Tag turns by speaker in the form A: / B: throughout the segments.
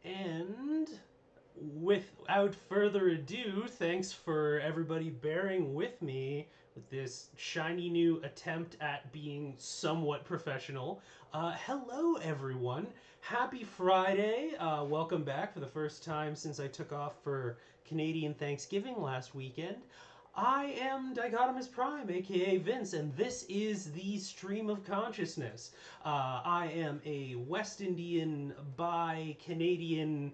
A: And without further ado, thanks for everybody bearing with me with this shiny new attempt at being somewhat professional. Hello, everyone. Happy Friday. Welcome back for the first time since I took off for Canadian Thanksgiving last weekend. I am Dichotomous Prime, aka Vince, and this is the Stream of Consciousness. I am a West Indian by Canadian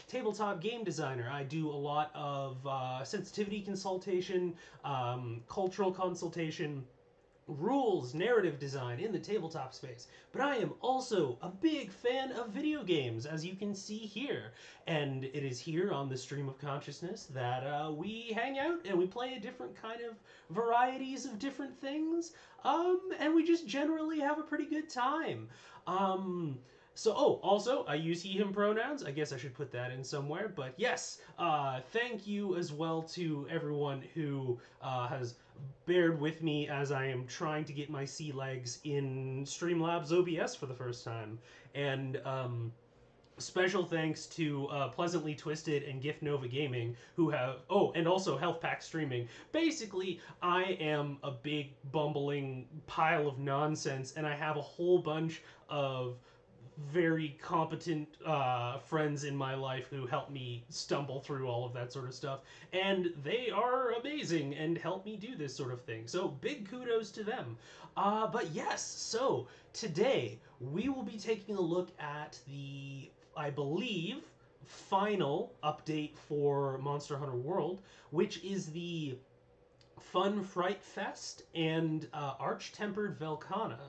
A: tabletop game designer. I do a lot of sensitivity consultation, cultural consultation, rules, narrative design in the tabletop space. But I am also a big fan of video games, as you can see here. And it is here on the Stream of Consciousness that we hang out and we play a different kind of varieties of different things. And we just generally have a pretty good time. Also, I use he, him pronouns. I guess I should put that in somewhere. But yes, thank you as well to everyone who has bared with me as I am trying to get my sea legs in Streamlabs OBS for the first time. And special thanks to Pleasantly Twisted and Gift Nova Gaming, who have and also Health Pack Streaming. Basically, I am a big bumbling pile of nonsense, and I have a whole bunch of very competent friends in my life who help me stumble through all of that sort of stuff. And they are amazing and help me do this sort of thing. So big kudos to them. But yes, so today we will be taking a look at the, I believe, final update for Monster Hunter World, which is the Fun Fright Fest and Arch Tempered Velkhana.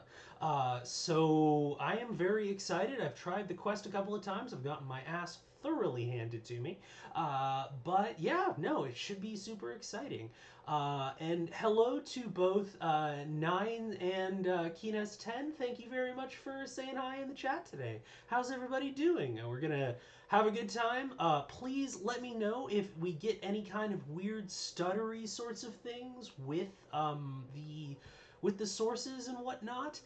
A: So I am very excited. I've tried the quest a couple of times. I've gotten my ass thoroughly handed to me. But yeah, no, it should be super exciting. And hello to both Nine and Kines10. Thank you very much for saying hi in the chat today. How's everybody doing? We're going to have a good time. Please let me know if we get any kind of weird stuttery sorts of things with the sources and whatnot.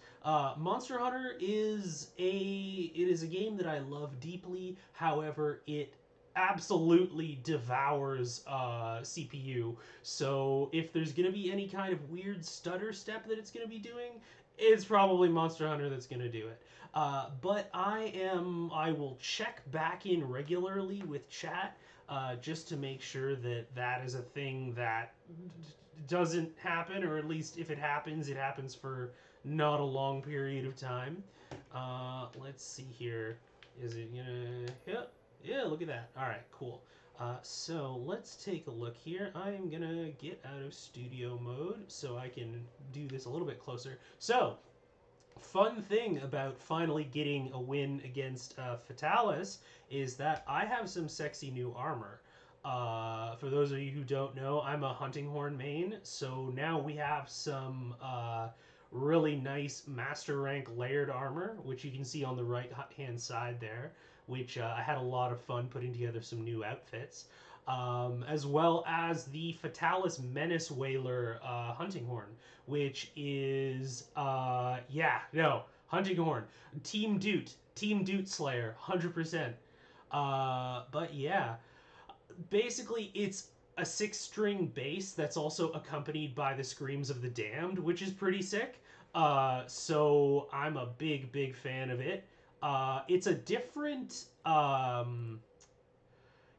A: Monster Hunter is a game that I love deeply. However, it absolutely devours CPU. So if there's gonna be any kind of weird stutter step that it's gonna be doing, it's probably Monster Hunter that's gonna do it. But I will check back in regularly with chat just to make sure that that is a thing that doesn't happen, or at least if it happens for not a long period of time. Let's see here. Is it gonna? Yeah, look at that. All right, cool. So let's take a look here. I am gonna get out of studio mode so I can do this a little bit closer. So, fun thing about finally getting a win against Fatalis is that I have some sexy new armor. For those of you who don't know, I'm a hunting horn main, so now we have some really nice master rank layered armor, which you can see on the right hand side there, which I had a lot of fun putting together some new outfits. As well as the Fatalis Menace Whaler hunting horn, which is, hunting horn. Team Doot Slayer, 100%. But yeah, basically it's a 6-string bass that's also accompanied by the screams of the damned, which is pretty sick. So I'm a big fan of it. It's a different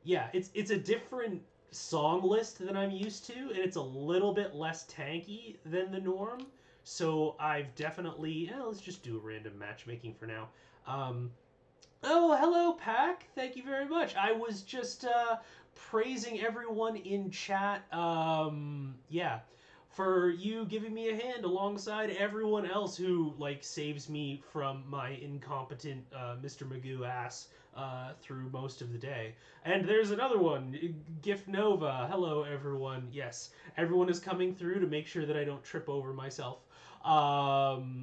A: it's a different song list than I'm used to, and it's a little bit less tanky than the norm. So I've definitely let's just do a random matchmaking for now. Oh, hello, Pack. Thank you very much. I was just praising everyone in chat. For you giving me a hand alongside everyone else who saves me from my incompetent Mr. Magoo ass through most of the day. And there's another one, Gift Nova. Hello, everyone. Yes, everyone is coming through to make sure that I don't trip over myself,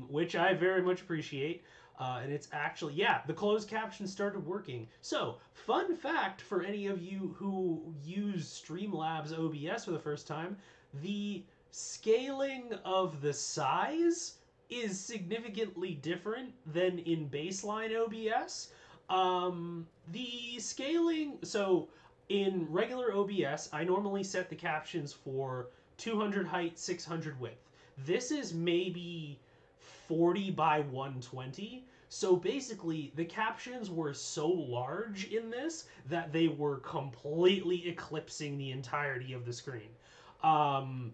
A: which I very much appreciate. And it's actually, the closed caption started working. So, fun fact for any of you who use Streamlabs OBS for the first time, the scaling of the size is significantly different than in baseline OBS. The scaling. So in regular OBS, I normally set the captions for 200 height, 600 width. This is maybe 40 by 120. So basically, the captions were so large in this that they were completely eclipsing the entirety of the screen. Um,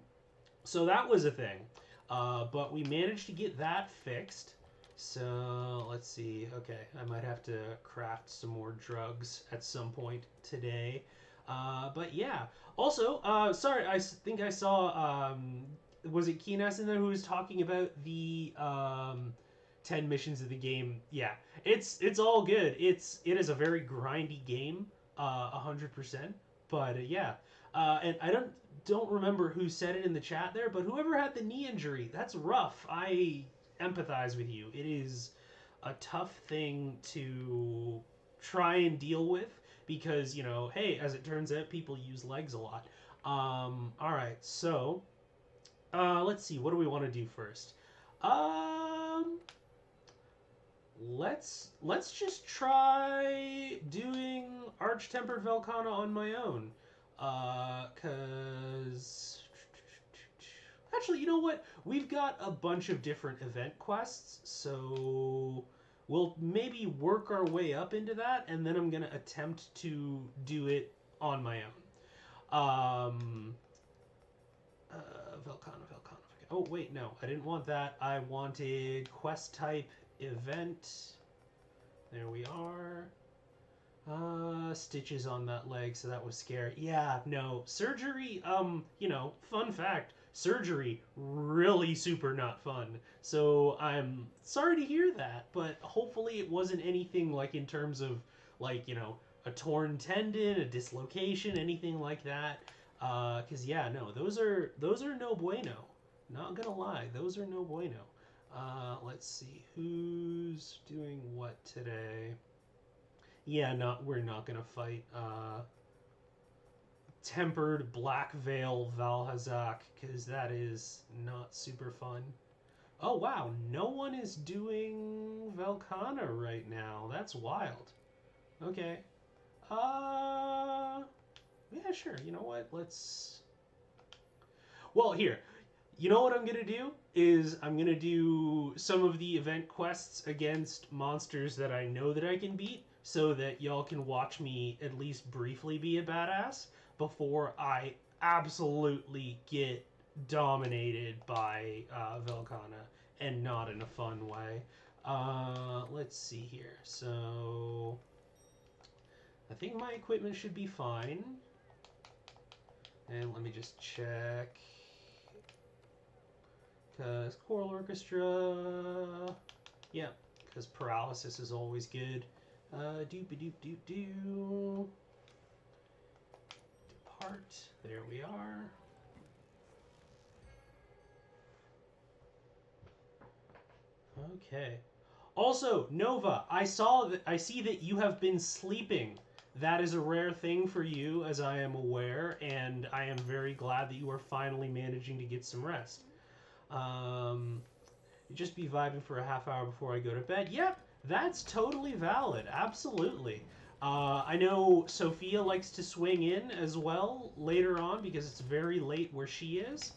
A: so that was a thing. But we managed to get that fixed. So let's see. Okay, I might have to craft some more drugs at some point today. But yeah. Also, sorry, I think I saw. Was it Keenas in there who was talking about the 10 missions of the game? Yeah, it's all good. It is a very grindy game, 100%. But yeah, and I don't remember who said it in the chat there, but whoever had the knee injury, that's rough. I empathize with you. It is a tough thing to try and deal with because, hey, as it turns out, people use legs a lot. All right, so let's see. What do we want to do first? Let's just try doing Arch-Tempered Velkhana on my own. Cause actually, you know what? We've got a bunch of different event quests, so we'll maybe work our way up into that, and then I'm gonna attempt to do it on my own. Velkhana. Oh wait, no, I didn't want that. I wanted quest type event. There we are. Stitches on that leg, so that was scary. Yeah, no, surgery, fun fact, surgery, really super not fun. So I'm sorry to hear that, but hopefully it wasn't anything like in terms of, like, a torn tendon, a dislocation, anything like that. Cause yeah, no, those are no bueno. Not gonna lie, those are no bueno. Let's see, who's doing what today? Yeah, we're not gonna fight Tempered Black Veil Valhazak, because that is not super fun. Oh wow, no one is doing Velkhana right now. That's wild. Okay. Yeah, sure. You know what? Let's... Well, here. You know what I'm going to do? Is I'm going to do some of the event quests against monsters that I know that I can beat, so that y'all can watch me at least briefly be a badass before I absolutely get dominated by Velkhana, and not in a fun way. Let's see here. So I think my equipment should be fine. And let me just check. Because choral orchestra. Yeah, because paralysis is always good. Doop-a-doop-doop-doo. Depart. There we are. Okay. Also, Nova, I see that you have been sleeping. That is a rare thing for you, as I am aware, and I am very glad that you are finally managing to get some rest. You just be vibing for a half hour before I go to bed. Yep, that's totally valid. Absolutely. I know Sophia likes to swing in as well later on because it's very late where she is.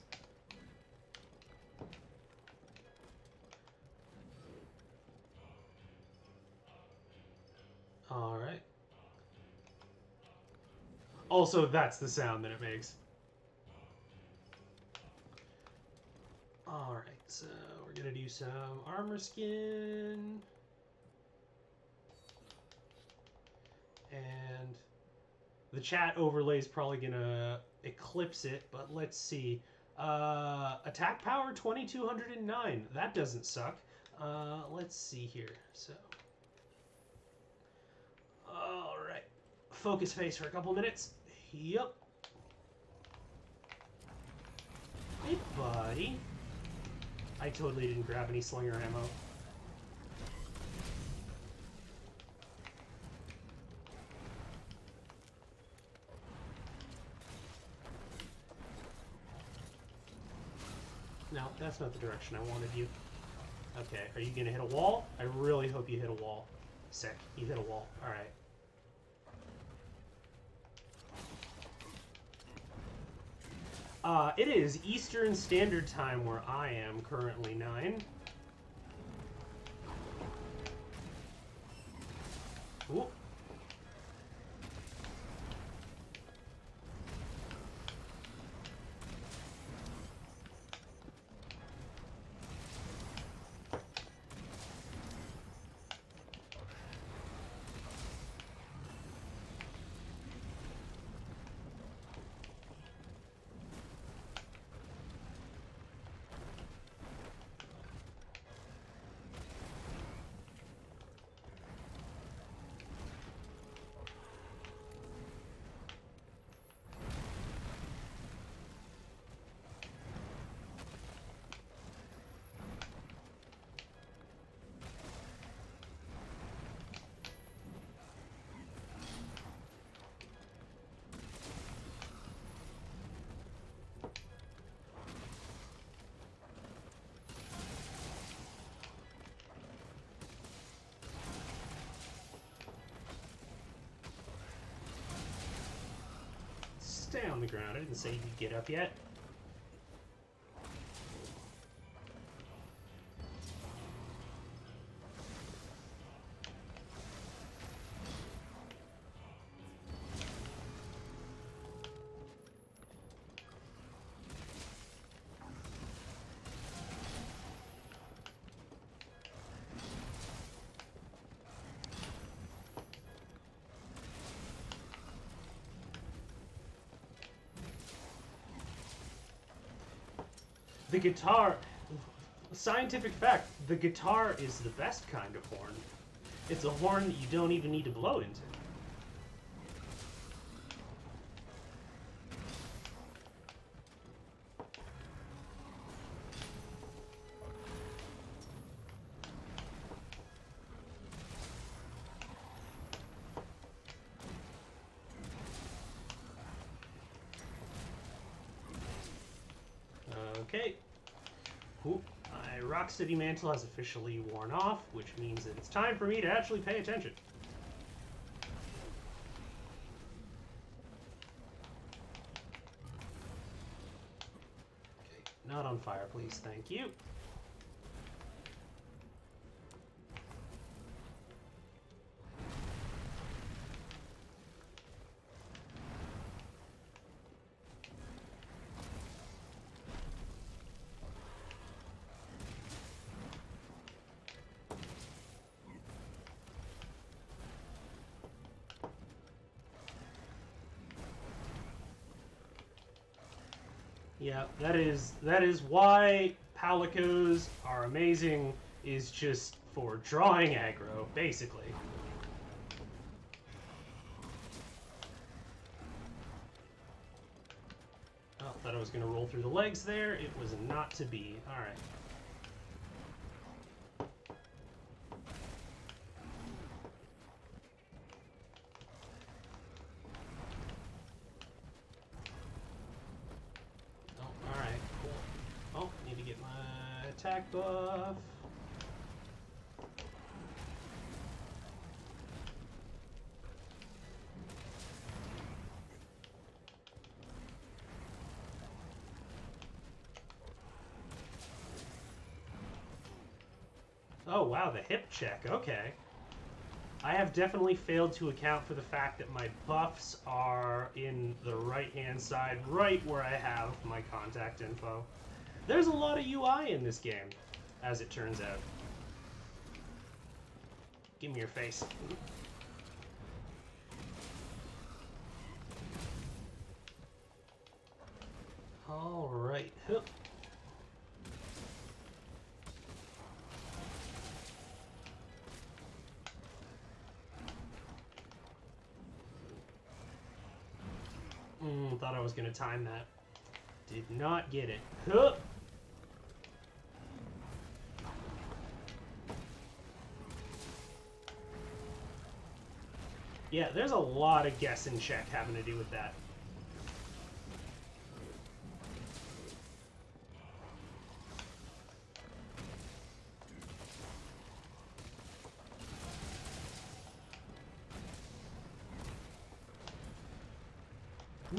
A: All right. Also, that's the sound that it makes. Alright, so we're going to do some armor skin. And the chat overlay is probably going to eclipse it, but let's see. Attack power 2209. That doesn't suck. Let's see here. So, alright. Focus face for a couple minutes. Yep. Hey, buddy. I totally didn't grab any slinger ammo. No, that's not the direction I wanted you. Okay, are you gonna hit a wall? I really hope you hit a wall. Sick. You hit a wall. Alright. It is Eastern Standard Time where I am currently 9. Ooh. Stay on the ground. I didn't say you could get up yet. The guitar, scientific fact, the guitar is the best kind of horn. It's a horn that you don't even need to blow into. Okay. Cool. My Rocksteady mantle has officially worn off, which means that it's time for me to actually pay attention. Okay. Not on fire, please. Thank you. Yeah, that is why Palicos are amazing, is just for drawing aggro, basically. Oh, thought I was going to roll through the legs there. It was not to be. Alright. Attack buff. Oh wow, the hip check, okay. I have definitely failed to account for the fact that my buffs are in the right-hand side, right where I have my contact info. There's a lot of UI in this game, as it turns out. Give me your face. All right. Thought I was going to time that. Did not get it. Huh. Yeah, there's a lot of guess and check having to do with that.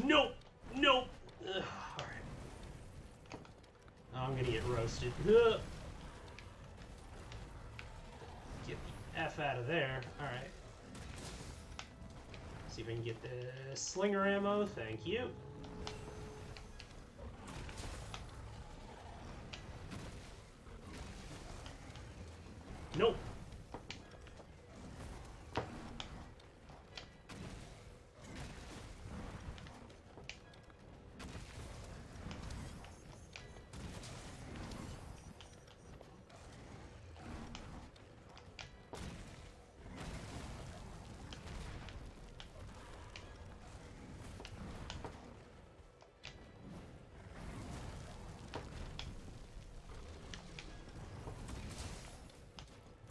A: Nope! Nope! Ugh, alright. I'm gonna get roasted. Ugh. Get the F out of there. Alright. See if I can get the slinger ammo. Thank you. Nope.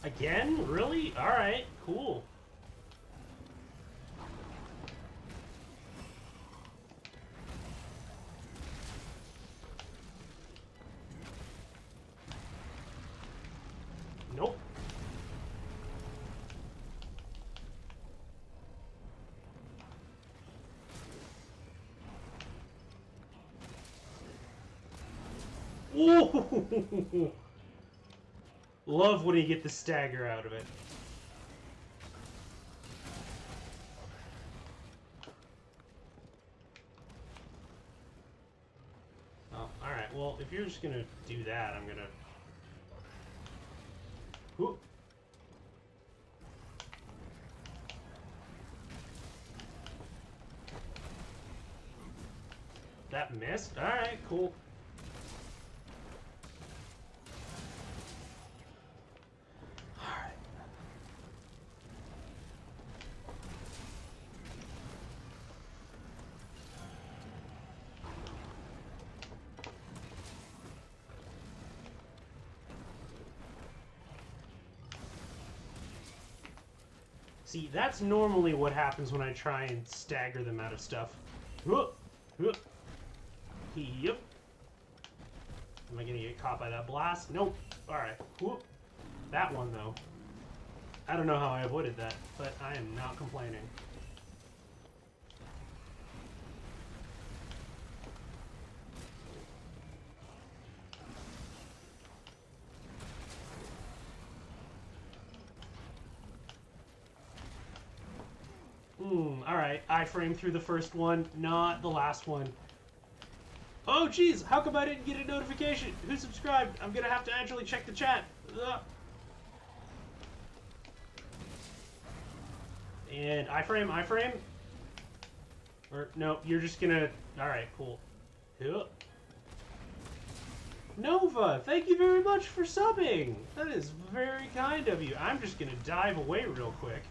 A: Again? Really? Alright, cool. Nope. Ooh! Love when you get the stagger out of it. Oh, alright. Well, if you're just gonna do that, I'm gonna... Ooh. That missed? Alright, cool. Alright. See, that's normally what happens when I try and stagger them out of stuff. Yep. Am I gonna get caught by that blast? Nope. Alright. That one, though. I don't know how I avoided that, but I am not complaining. Alright. I-frame through the first one, not the last one. Oh, jeez, how come I didn't get a notification? Who subscribed? I'm gonna have to actually check the chat. Ugh. And I-frame. Or, no, you're just gonna... Alright, cool. Nova, thank you very much for subbing. That is very kind of you. I'm just gonna dive away real quick.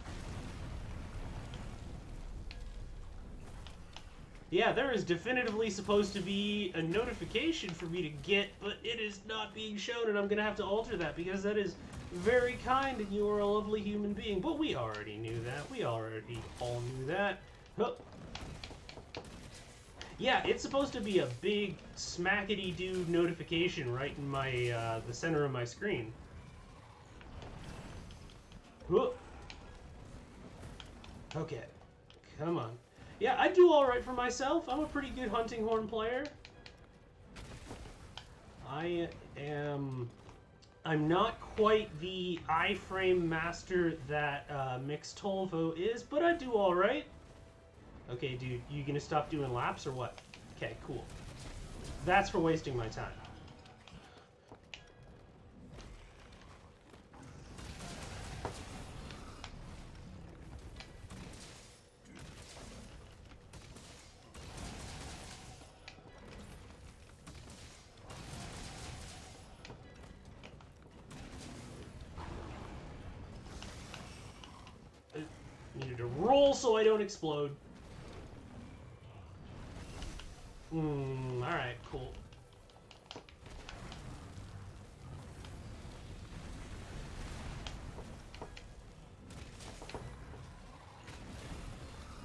A: Yeah, there is definitively supposed to be a notification for me to get, but it is not being shown, and I'm going to have to alter that, because that is very kind, and you are a lovely human being. But we already knew that. We already all knew that. Huh. Yeah, it's supposed to be a big smackety-doo notification right in my, the center of my screen. Huh. Okay. Come on. Yeah, I do alright for myself. I'm a pretty good hunting horn player. I'm not quite the I-frame master that Mixtolvo is, but I do alright. Okay, dude, you gonna stop doing laps or what? Okay, cool. That's for wasting my time. Needed to roll so I don't explode. Alright, cool.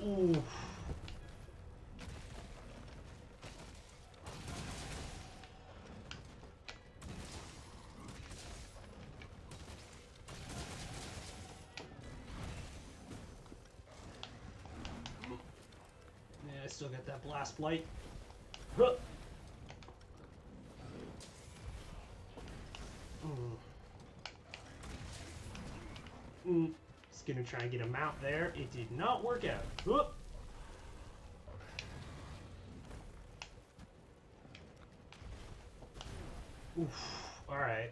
A: Oof. Still got that blast blight. Huh. Just gonna try and get him out there. It did not work out. Huh. Oof. Alright.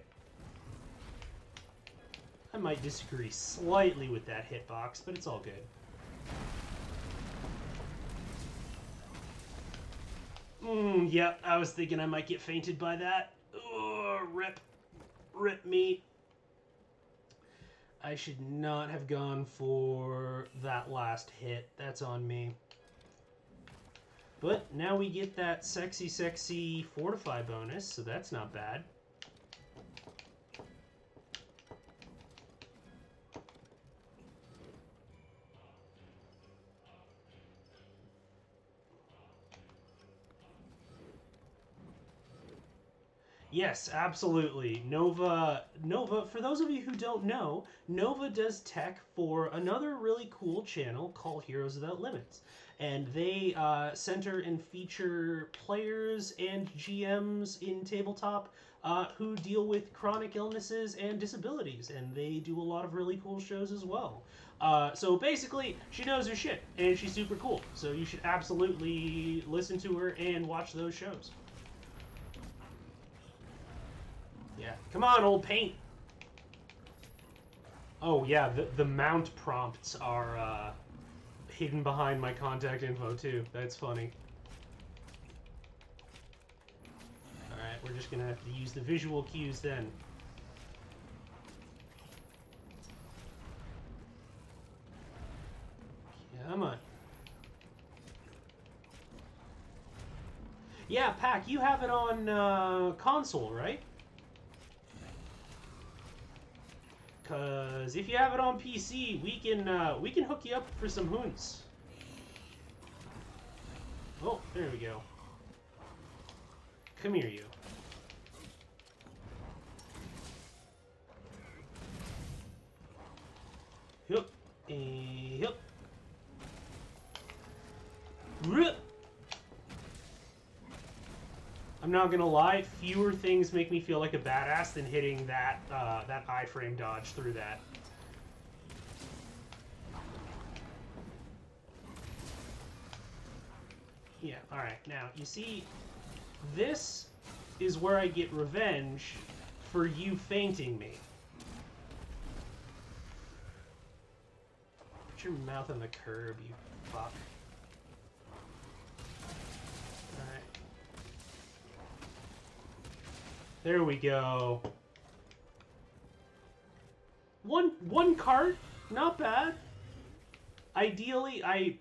A: I might disagree slightly with that hitbox, but it's all good. Yep, I was thinking I might get fainted by that. Ugh, rip. Rip me. I should not have gone for that last hit. That's on me. But now we get that sexy, sexy fortify bonus, so that's not bad. Yes, absolutely. Nova, for those of you who don't know, Nova does tech for another really cool channel called Heroes Without Limits. And they center and feature players and GMs in tabletop who deal with chronic illnesses and disabilities. And they do a lot of really cool shows as well. So basically, she knows her shit, and she's super cool. So you should absolutely listen to her and watch those shows. Yeah. Come on, old paint. Oh, yeah, the mount prompts are hidden behind my contact info, too. That's funny. Alright, we're just gonna have to use the visual cues then. Come on. Yeah, Pac, you have it on console, right? Cause if you have it on PC, we can hook you up for some hoons. Oh, there we go. Come here, you. Yup. Yup. I'm not gonna lie, fewer things make me feel like a badass than hitting that that iframe dodge through that. Yeah, alright. Now, you see, this is where I get revenge for you fainting me. Put your mouth on the curb, you fuck. Alright. There we go. One cart, not bad. Ideally, I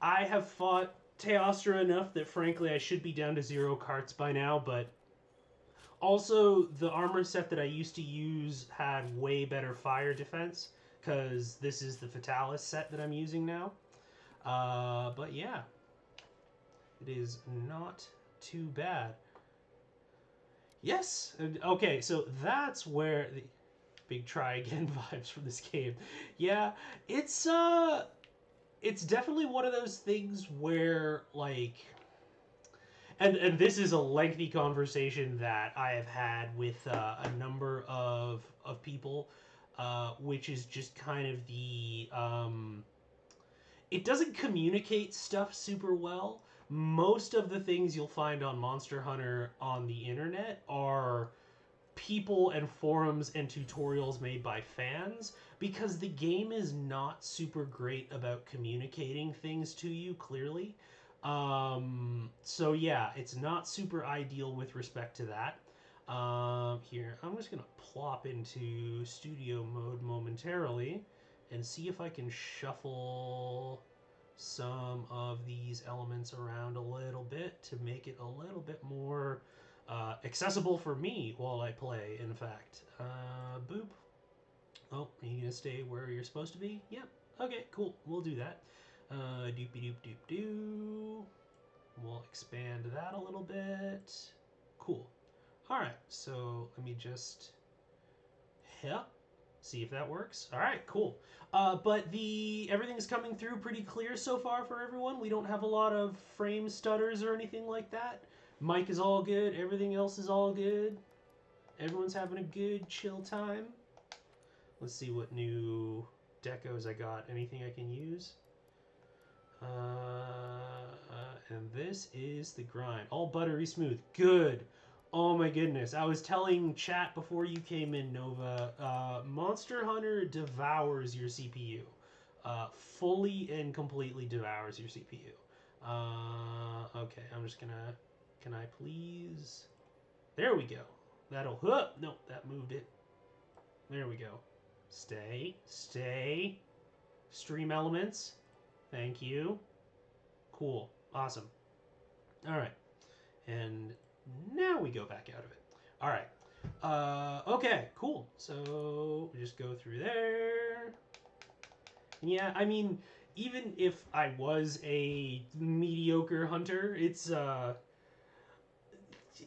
A: have fought Teostra enough that frankly I should be down to 0 carts by now, but also the armor set that I used to use had way better fire defense, because this is the Fatalis set that I'm using now. But yeah, it is not too bad. Yes. Okay, so that's where the big try again vibes from this game. Yeah, it's definitely one of those things where like and this is a lengthy conversation that I have had with a number of people, which is just kind of the it doesn't communicate stuff super well. Most of the things you'll find on Monster Hunter on the internet are people and forums and tutorials made by fans, because the game is not super great about communicating things to you clearly. So yeah, it's not super ideal with respect to that. Here, I'm just gonna plop into studio mode momentarily and see if I can shuffle some of these elements around a little bit to make it a little bit more accessible for me while I play, in fact. Boop. Oh, are you gonna stay where you're supposed to be? Yep. Okay, cool. We'll do that. Doopy doop doop doo. We'll expand that a little bit. Cool. Alright, so let me just... Yep. See if that works. All right, cool. But the everything's coming through pretty clear so far for everyone. We don't have a lot of frame stutters or anything like that. Mic is all good. Everything else is all good. Everyone's having a good chill time. Let's see what new decos I got. Anything I can use? And this is the grind. All buttery smooth. Good. Oh my goodness. I was telling chat before you came in, Nova. Monster Hunter devours your CPU. Fully and completely devours your CPU. Okay, I'm just gonna... Can I please... There we go. That'll... No, that moved it. There we go. Stay. Stay. Stream elements. Thank you. Cool. Awesome. All right. And now we go back out of it. All right. Okay, cool. So we just go through there. Yeah, I mean, even if I was a mediocre hunter, it's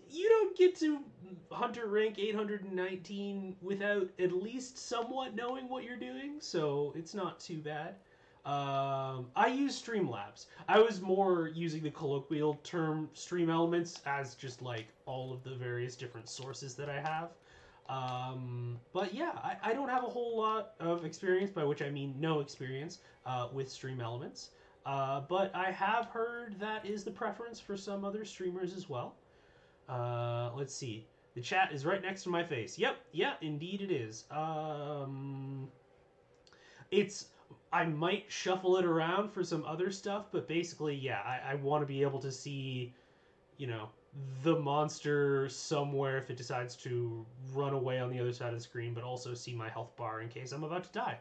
A: you don't get to hunter rank 819 without at least somewhat knowing what you're doing, so it's not too bad. I use Streamlabs. I was more using the colloquial term stream elements as just like all of the various different sources that I have. But yeah, I don't have a whole lot of experience, by which I mean no experience, with stream elements. But I have heard that is the preference for some other streamers as well. Let's see. The chat is right next to my face. Yep, yeah, indeed it is. It's... I might shuffle it around for some other stuff, but basically, yeah, I want to be able to see, you know, the monster somewhere if it decides to run away on the other side of the screen, but also see my health bar in case I'm about to die.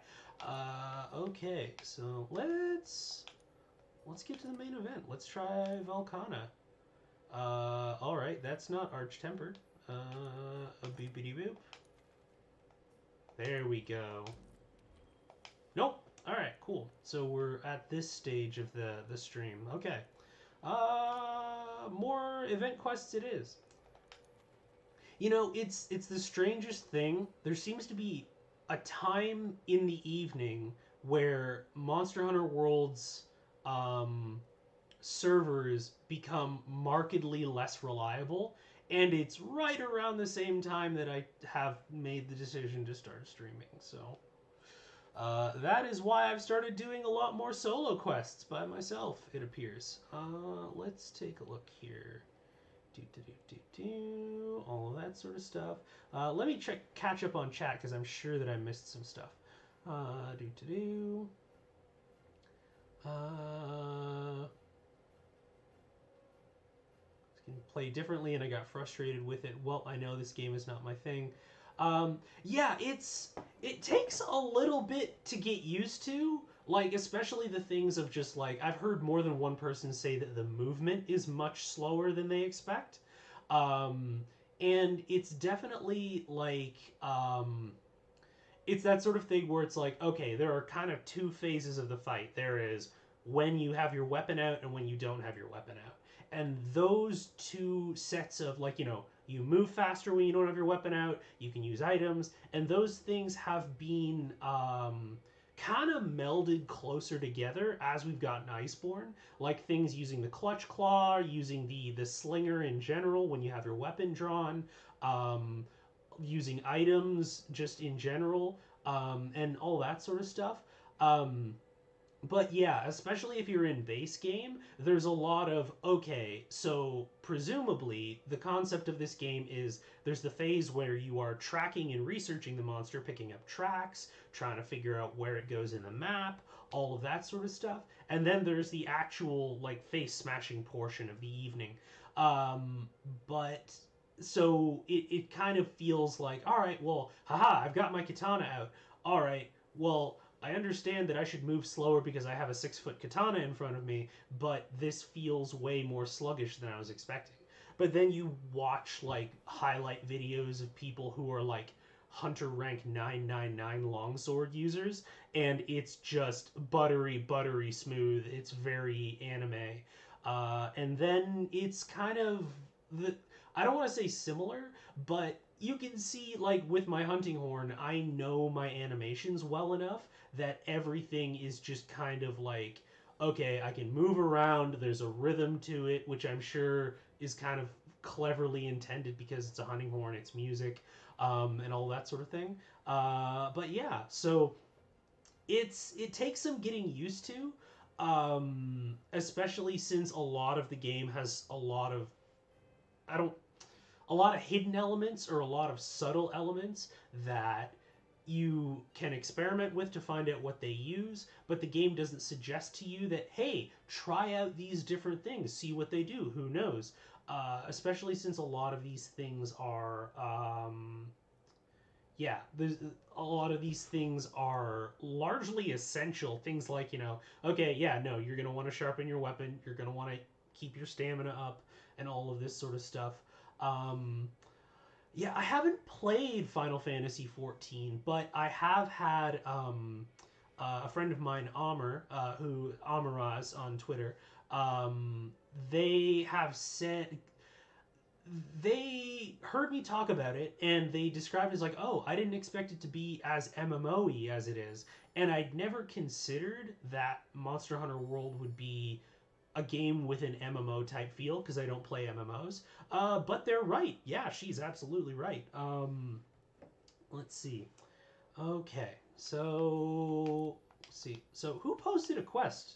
A: Okay, so let's get to the main event. Let's try Velkhana. Alright, that's not Arch-Tempered. A boopity-boop. There we go. Nope. Alright, cool. So we're at this stage of the stream. Okay. More event quests it is. You know, it's the strangest thing. There seems to be a time in the evening where Monster Hunter World's servers become markedly less reliable, and it's right around the same time that I have made the decision to start streaming, so that is why I've started doing a lot more solo quests by myself, it appears. Let's take a look here. All of that sort of stuff. Let me catch up on chat, because I'm sure that I missed some stuff. Play differently, and I got frustrated with it. Well, I know this game is not my thing. Yeah, it takes a little bit to get used to, like, especially the things of just, like, I've heard more than one person say that the movement is much slower than they expect. And it's definitely, like, it's that sort of thing where it's like, okay, there are kind of two phases of the fight. There is when you have your weapon out and when you don't have your weapon out. And those two sets of, like, you know, you move faster when you don't have your weapon out, you can use items, and those things have been kind of melded closer together as we've gotten Iceborne. Like things using the clutch claw, using the slinger in general when you have your weapon drawn, using items just in general, and all that sort of stuff. But yeah, especially if you're in base game, there's a lot of, okay, so presumably the concept of this game is there's the phase where you are tracking and researching the monster, picking up tracks, trying to figure out where it goes in the map, all of that sort of stuff. And then there's the actual, like, face smashing portion of the evening. But so it kind of feels like, all right, well, haha, I've got my katana out. All right, well, I understand that I should move slower because I have a 6-foot katana in front of me, but this feels way more sluggish than I was expecting. But then you watch, like, highlight videos of people who are, like, hunter rank 999 longsword users, and it's just buttery smooth. It's very anime. And then it's kind of... I don't want to say similar, but you can see, like, with my hunting horn, I know my animations well enough that everything is just kind of like, okay, I can move around, there's a rhythm to it, which I'm sure is kind of cleverly intended because it's a hunting horn, it's music, and all that sort of thing. But yeah, so it takes some getting used to, especially since a lot of the game has a lot of I don't a lot of hidden elements or a lot of subtle elements that you can experiment with to find out what they use, but the game doesn't suggest to you that, hey, try out these different things, see what they do, who knows? Especially since a lot of these things are, yeah, there's a lot of these things are largely essential. Things like, okay, yeah, no, you're going to want to sharpen your weapon, you're going to want to keep your stamina up, and all of this sort of stuff. Um, yeah, I haven't played Final Fantasy 14, but I have had a friend of mine, Amr, who Amaraz on Twitter. Um, they have said they heard me talk about it, and they described it as like, oh, I didn't expect it to be as MMO-y as it is, and I'd never considered that Monster Hunter World would be a game with an MMO type feel because I don't play MMOs. But they're right. Yeah, she's absolutely right. Let's see. Okay, so let's see. So who posted a quest?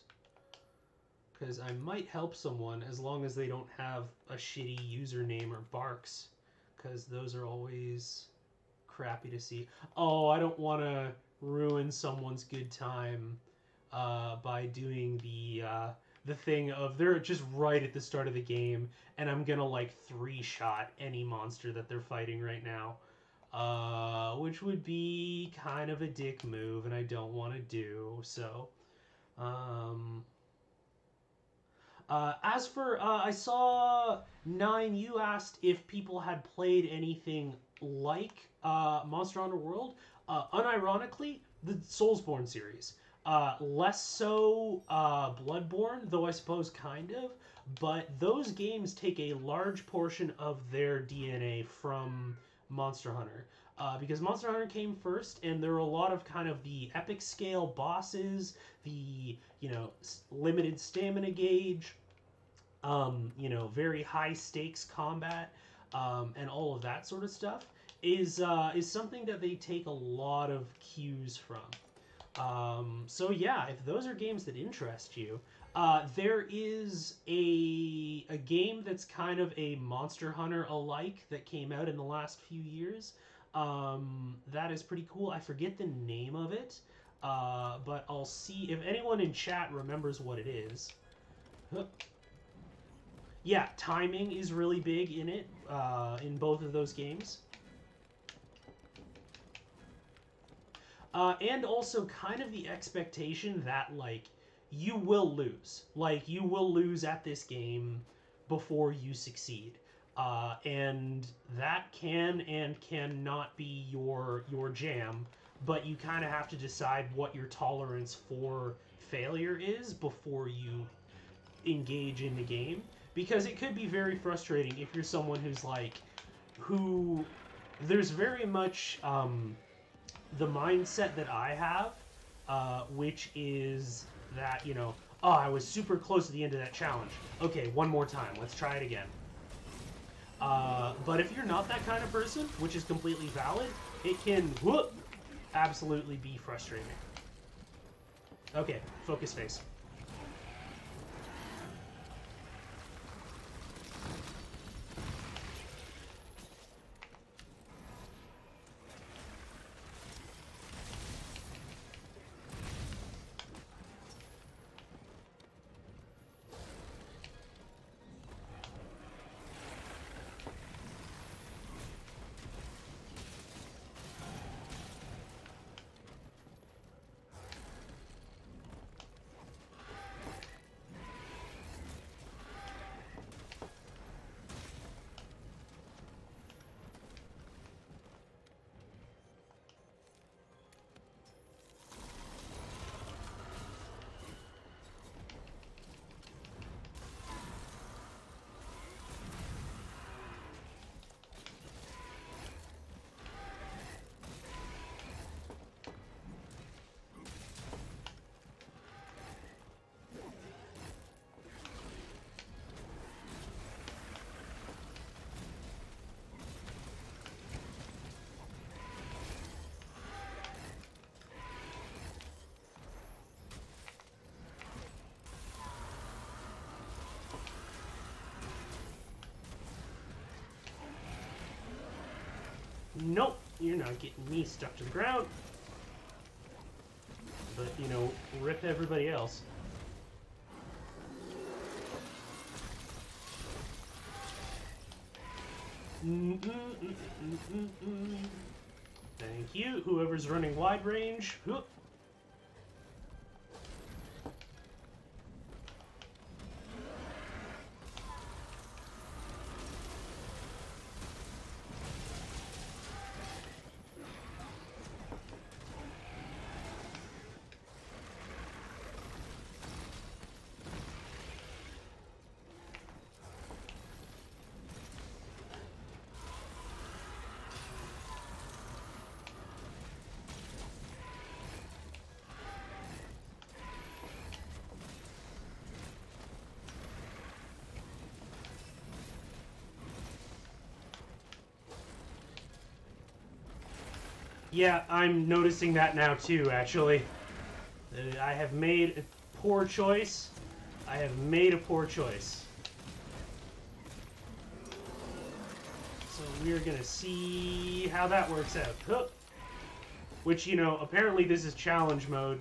A: Because I might help someone as long as they don't have a shitty username or barks, because those are always crappy to see. Oh, I don't want to ruin someone's good time by doing the thing of they're just right at the start of the game, and I'm gonna like three-shot any monster that they're fighting right now, which would be kind of a dick move, and I don't want to do so. Um, as for, I saw Nine. You asked if people had played anything like Monster Hunter World. Unironically, the Soulsborne series. Less so Bloodborne, though I suppose kind of. But those games take a large portion of their DNA from Monster Hunter. Because Monster Hunter came first, and there were a lot of kind of the epic scale bosses, the limited stamina gauge, very high stakes combat, and all of that sort of stuff is something that they take a lot of cues from. So yeah, if those are games that interest you, there is a game that's kind of a Monster Hunter alike that came out in the last few years. That is pretty cool. I forget the name of it, but I'll see if anyone in chat remembers what it is. Yeah, timing is really big in it, in both of those games. And also kind of the expectation that, like, you will lose. Like, you will lose at this game before you succeed. And that can and cannot be your jam, but you kind of have to decide what your tolerance for failure is before you engage in the game, because it could be very frustrating if you're someone who's like, who there's very much the mindset that I have, which is that, oh, I was super close to the end of that challenge. Okay, one more time, let's try it again. But if you're not that kind of person, which is completely valid, it can absolutely be frustrating. Okay, focus face. Nope, you're not getting me stuck to the ground. But, you know, rip everybody else. Thank you, whoever's running wide range. Yeah, I'm noticing that now too, actually. I have made a poor choice. I have made a poor choice. So we're gonna see how that works out. Which, you know, apparently this is challenge mode.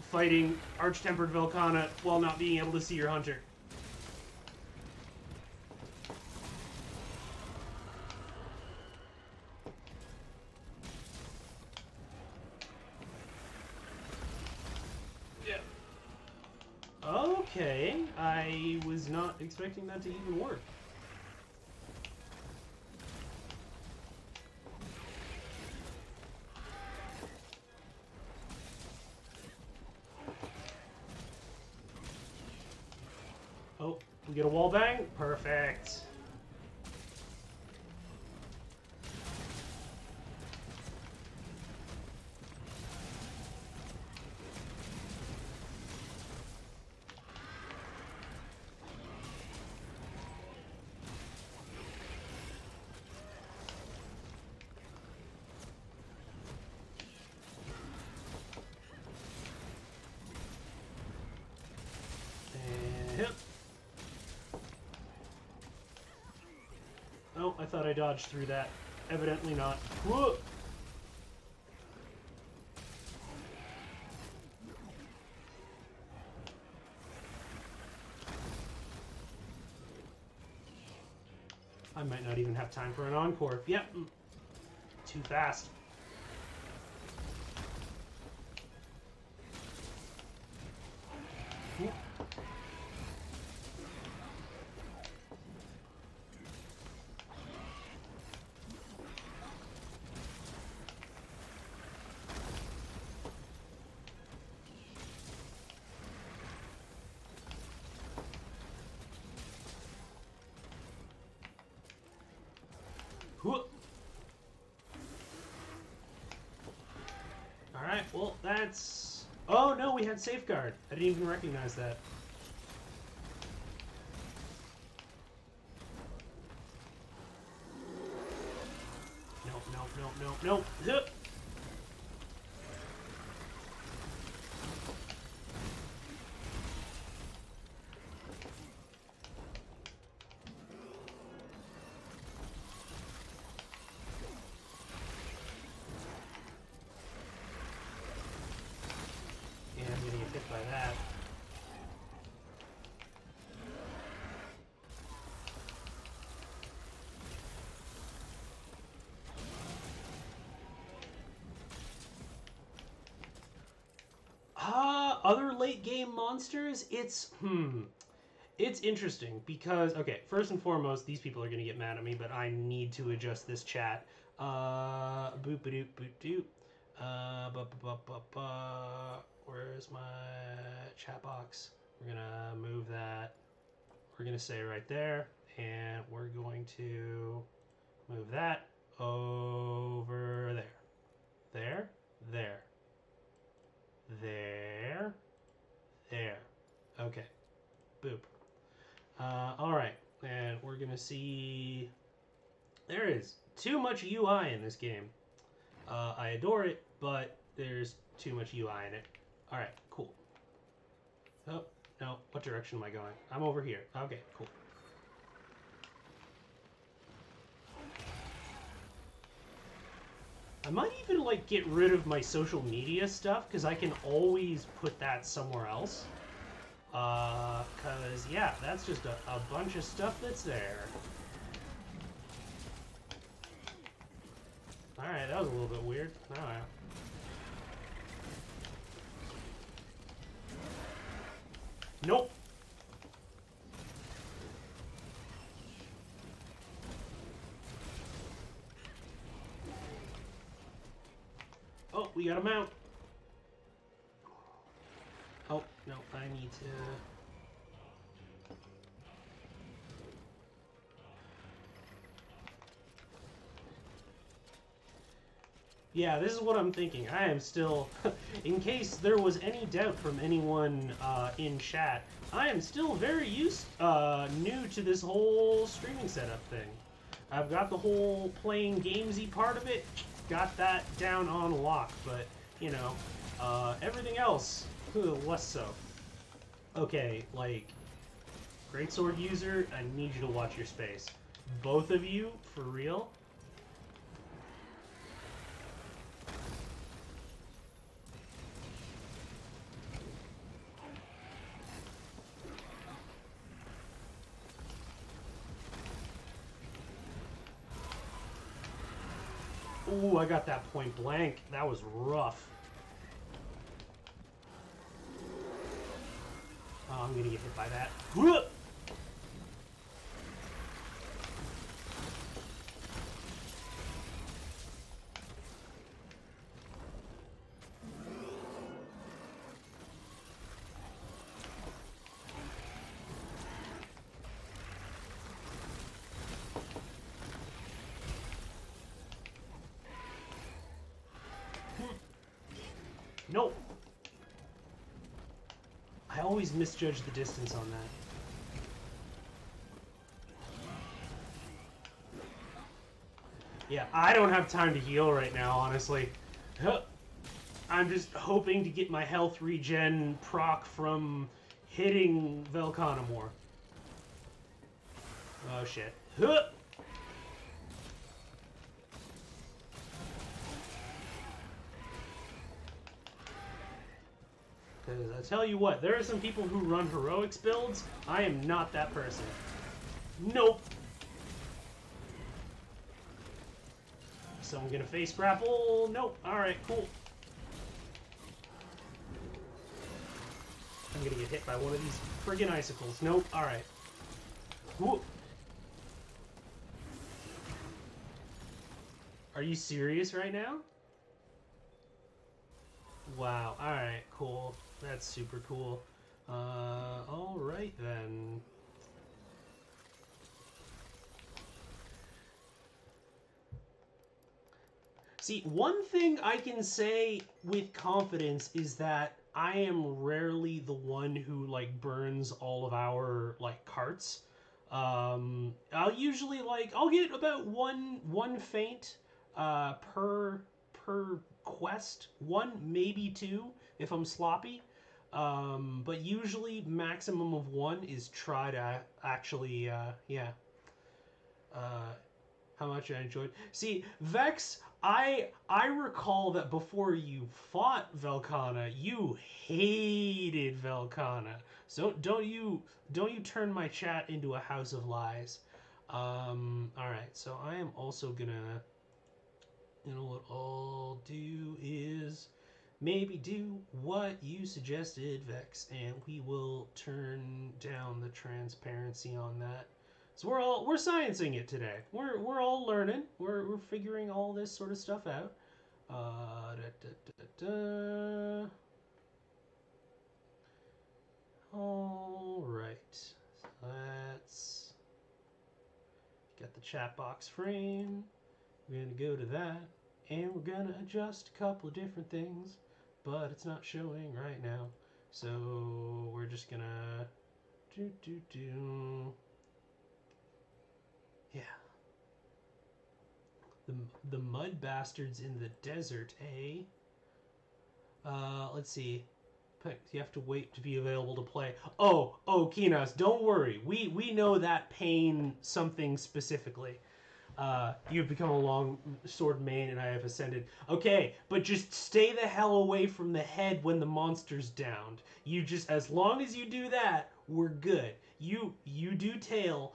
A: Fighting Arch-Tempered Velkhana while not being able to see your hunter. Okay, I was not expecting that to even work. Oh, we get a wall bang? Perfect. Oh, I thought I dodged through that. Evidently not. Whoa! I might not even have time for an encore. Yep. Too fast. Alright, well, that's... Oh, no, we had safeguard. I didn't even recognize that. Nope. Yeah, I'm gonna get hit by that. Other late game monsters? It's interesting because, okay, first and foremost, these people are gonna get mad at me, but I need to adjust this chat. Boop a doop boop doop. Where's my chat box? We're gonna move that. We're gonna say right there, and we're going to move that over there. There, there, there, there. Okay. Boop. Alright. And we're gonna see... There is too much UI in this game. I adore it, but there's too much UI in it. Alright, cool. Oh, no. What direction am I going? I'm over here. Okay, cool. I might even like get rid of my social media stuff because I can always put that somewhere else. Cause yeah, that's just a bunch of stuff that's there. Alright, that was a little bit weird. Alright. Nope. Oh, we got a mount. Oh, no, I need to... Yeah, this is what I'm thinking. I am still, in case there was any doubt from anyone in chat, I am still very new to this whole streaming setup thing. I've got the whole playing gamesy part of it, got that down on lock, but, you know, everything else, less so. Okay, like, greatsword user, I need you to watch your space. Both of you, for real? Ooh, I got that point blank. That was rough. Oh, I'm gonna get hit by that. Nope. I always misjudge the distance on that. Yeah, I don't have time to heal right now, honestly. I'm just hoping to get my health regen proc from hitting Velkhana more. Oh shit. Because I tell you what, there are some people who run heroics builds. I am not that person. Nope. So I'm gonna face grapple. Nope. Alright, cool. I'm gonna get hit by one of these friggin' icicles. Nope. Alright. Are you serious right now? Wow. Alright, cool. That's super cool. Alright then. See, one thing I can say with confidence is that I am rarely the one who like burns all of our like carts. I'll usually like I'll get about one feint per quest, one maybe two if I'm sloppy. But usually maximum of one is try to actually yeah. Uh, how much I enjoyed. See, Vex, I recall that before you fought Velkhana, you hated Velkhana. So don't you turn my chat into a house of lies. All right. So I am also gonna. You know what I'll do is maybe do what you suggested, Vex, and we will turn down the transparency on that. So we're sciencing it today. We're all learning. We're figuring all this sort of stuff out. Da, da, da, da. All right. So let's get the chat box frame. We're gonna go to that, and we're gonna adjust a couple of different things, but it's not showing right now. So we're just gonna do. Yeah. The mud bastards in the desert, eh? Let's see. You have to wait to be available to play. Oh, Kinas, don't worry. We know that pain something specifically. You've become a long sword main, and I have ascended. Okay, but just stay the hell away from the head when the monster's downed. You just, as long as you do that, we're good. You do tail.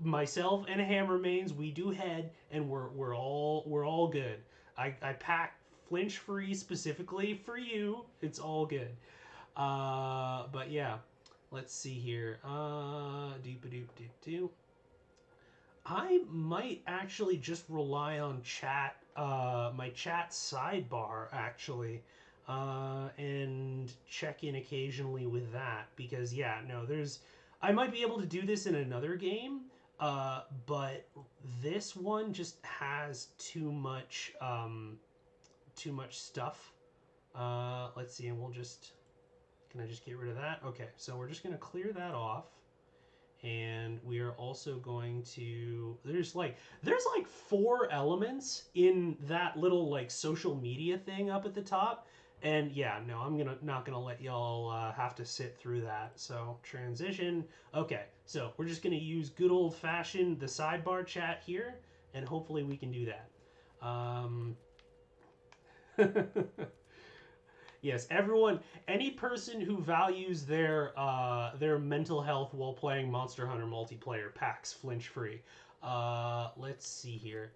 A: Myself and Hammer mains, we do head, and we're all good. I pack flinch free specifically for you. It's all good. But yeah, let's see here. Doop doop doop doop. I might actually just rely on chat, my chat sidebar actually, and check in occasionally with that because yeah, no, I might be able to do this in another game, but this one just has too much stuff. Let's see, and can I just get rid of that? Okay, so we're just gonna clear that off. And we are also going to there's like 4 elements in that little like social media thing up at the top, and yeah, no, I'm gonna not gonna let y'all have to sit through that. So transition. Okay, so we're just gonna use good old fashioned the sidebar chat here, and hopefully we can do that. Yes, everyone, any person who values their mental health while playing Monster Hunter multiplayer packs flinch free. Let's see here.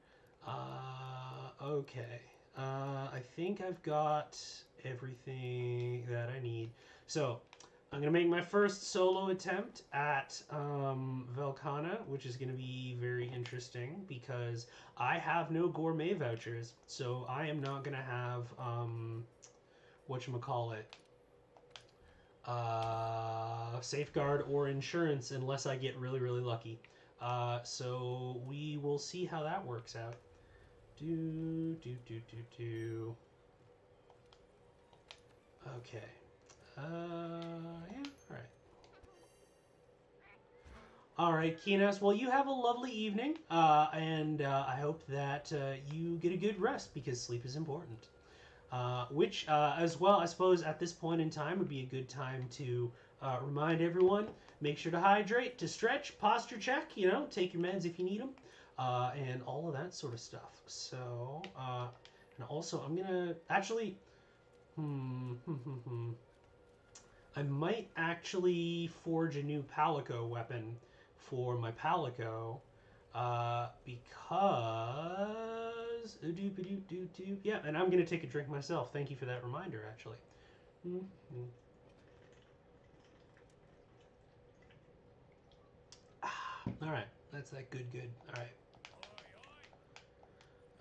A: Okay. I think I've got everything that I need. So I'm gonna make my first solo attempt at Velkhana, which is gonna be very interesting because I have no gourmet vouchers, so I am not gonna have whatchamacallit, safeguard or insurance unless I get really, really lucky. So we will see how that works out. Do. Okay. Yeah, alright. Alright, Kinas, well, you have a lovely evening, and I hope that you get a good rest because sleep is important. Which, as well, I suppose at this point in time would be a good time to remind everyone, make sure to hydrate, to stretch, posture check, take your meds if you need them, and all of that sort of stuff. So, and also I'm going to actually, I might actually forge a new Palico weapon for my Palico, because yeah, and I'm gonna take a drink myself. Thank you for that reminder, actually. All right, that's that good.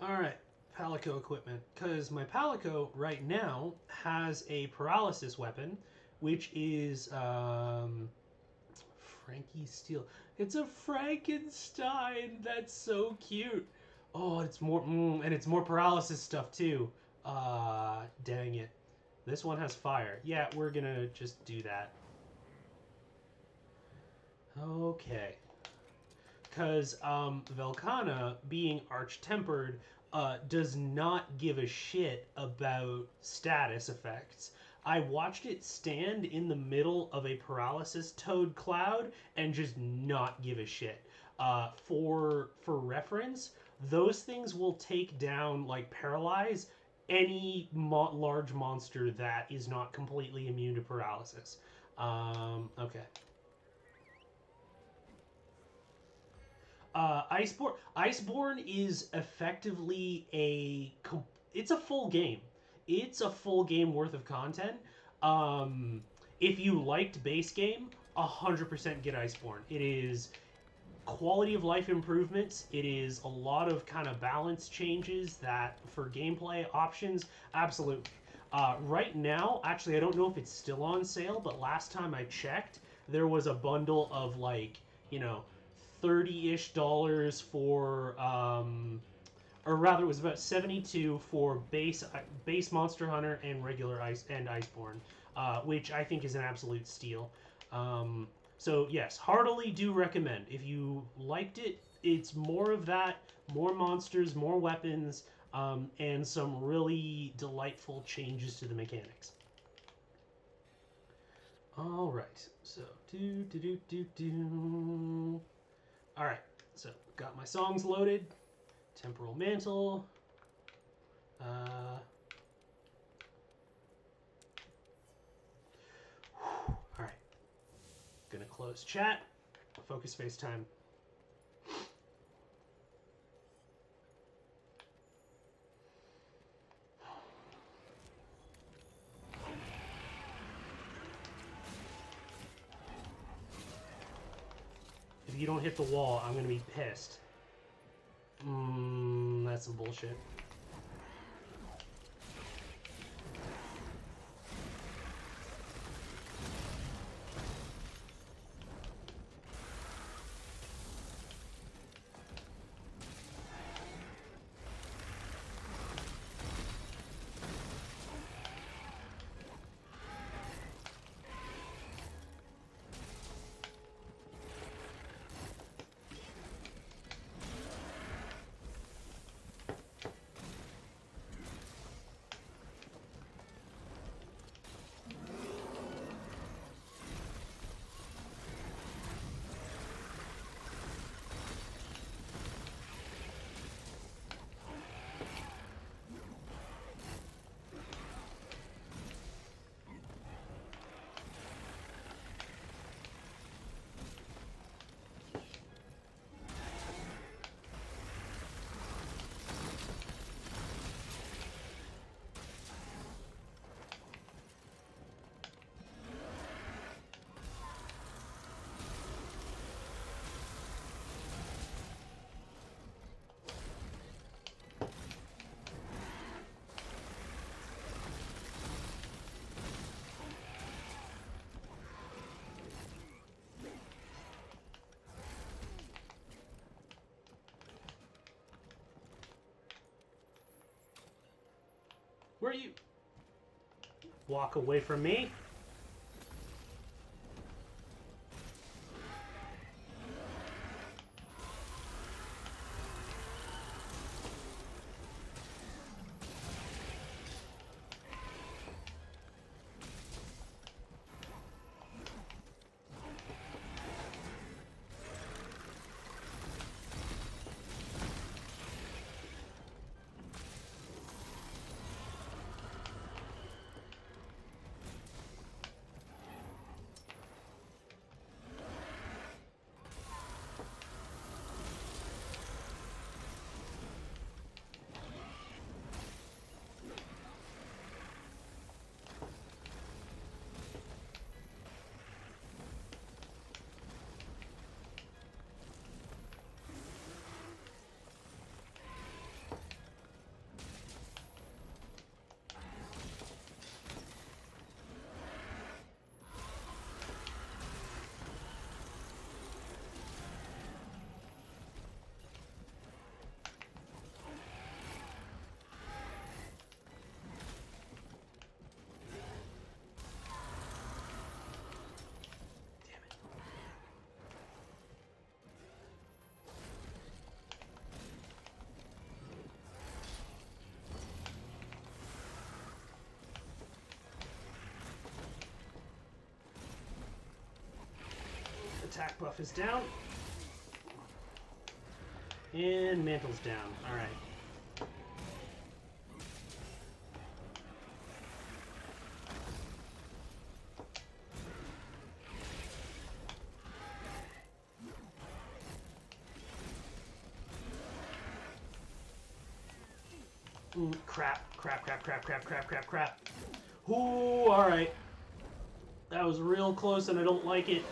A: All right, Palico equipment, because my Palico right now has a paralysis weapon, which is Frankie Steel. It's a Frankenstein. That's so cute. Oh, it's more, and it's more paralysis stuff too. Dang it. This one has fire. Yeah, we're gonna just do that. Okay. Because Velkhana, being arch-tempered, does not give a shit about status effects. I watched it stand in the middle of a paralysis toad cloud and just not give a shit. For reference, those things will take down, like paralyze, any large monster that is not completely immune to paralysis. Okay. Iceborne is effectively it's a full game. It's a full game worth of content. Um, if you liked base game, 100% get Iceborne. It is quality of life improvements. It is a lot of kind of balance changes that for gameplay options, absolutely. Right now, actually, I don't know if it's still on sale, but last time I checked, there was a bundle of like, 30-ish dollars for or rather it was about 72 for base Monster Hunter and regular Iceborne, which I think is an absolute steal. So yes, heartily do recommend. If you liked it, it's more of that, more monsters, more weapons, and some really delightful changes to the mechanics. All right, so do. All right, so got my songs loaded. Temporal Mantle. Alright. Gonna close chat. Focus FaceTime. If you don't hit the wall, I'm gonna be pissed. That's some bullshit. Where are you? Walk away from me. Attack buff is down. And mantle's down. Alright. Crap. Ooh, alright. That was real close and I don't like it.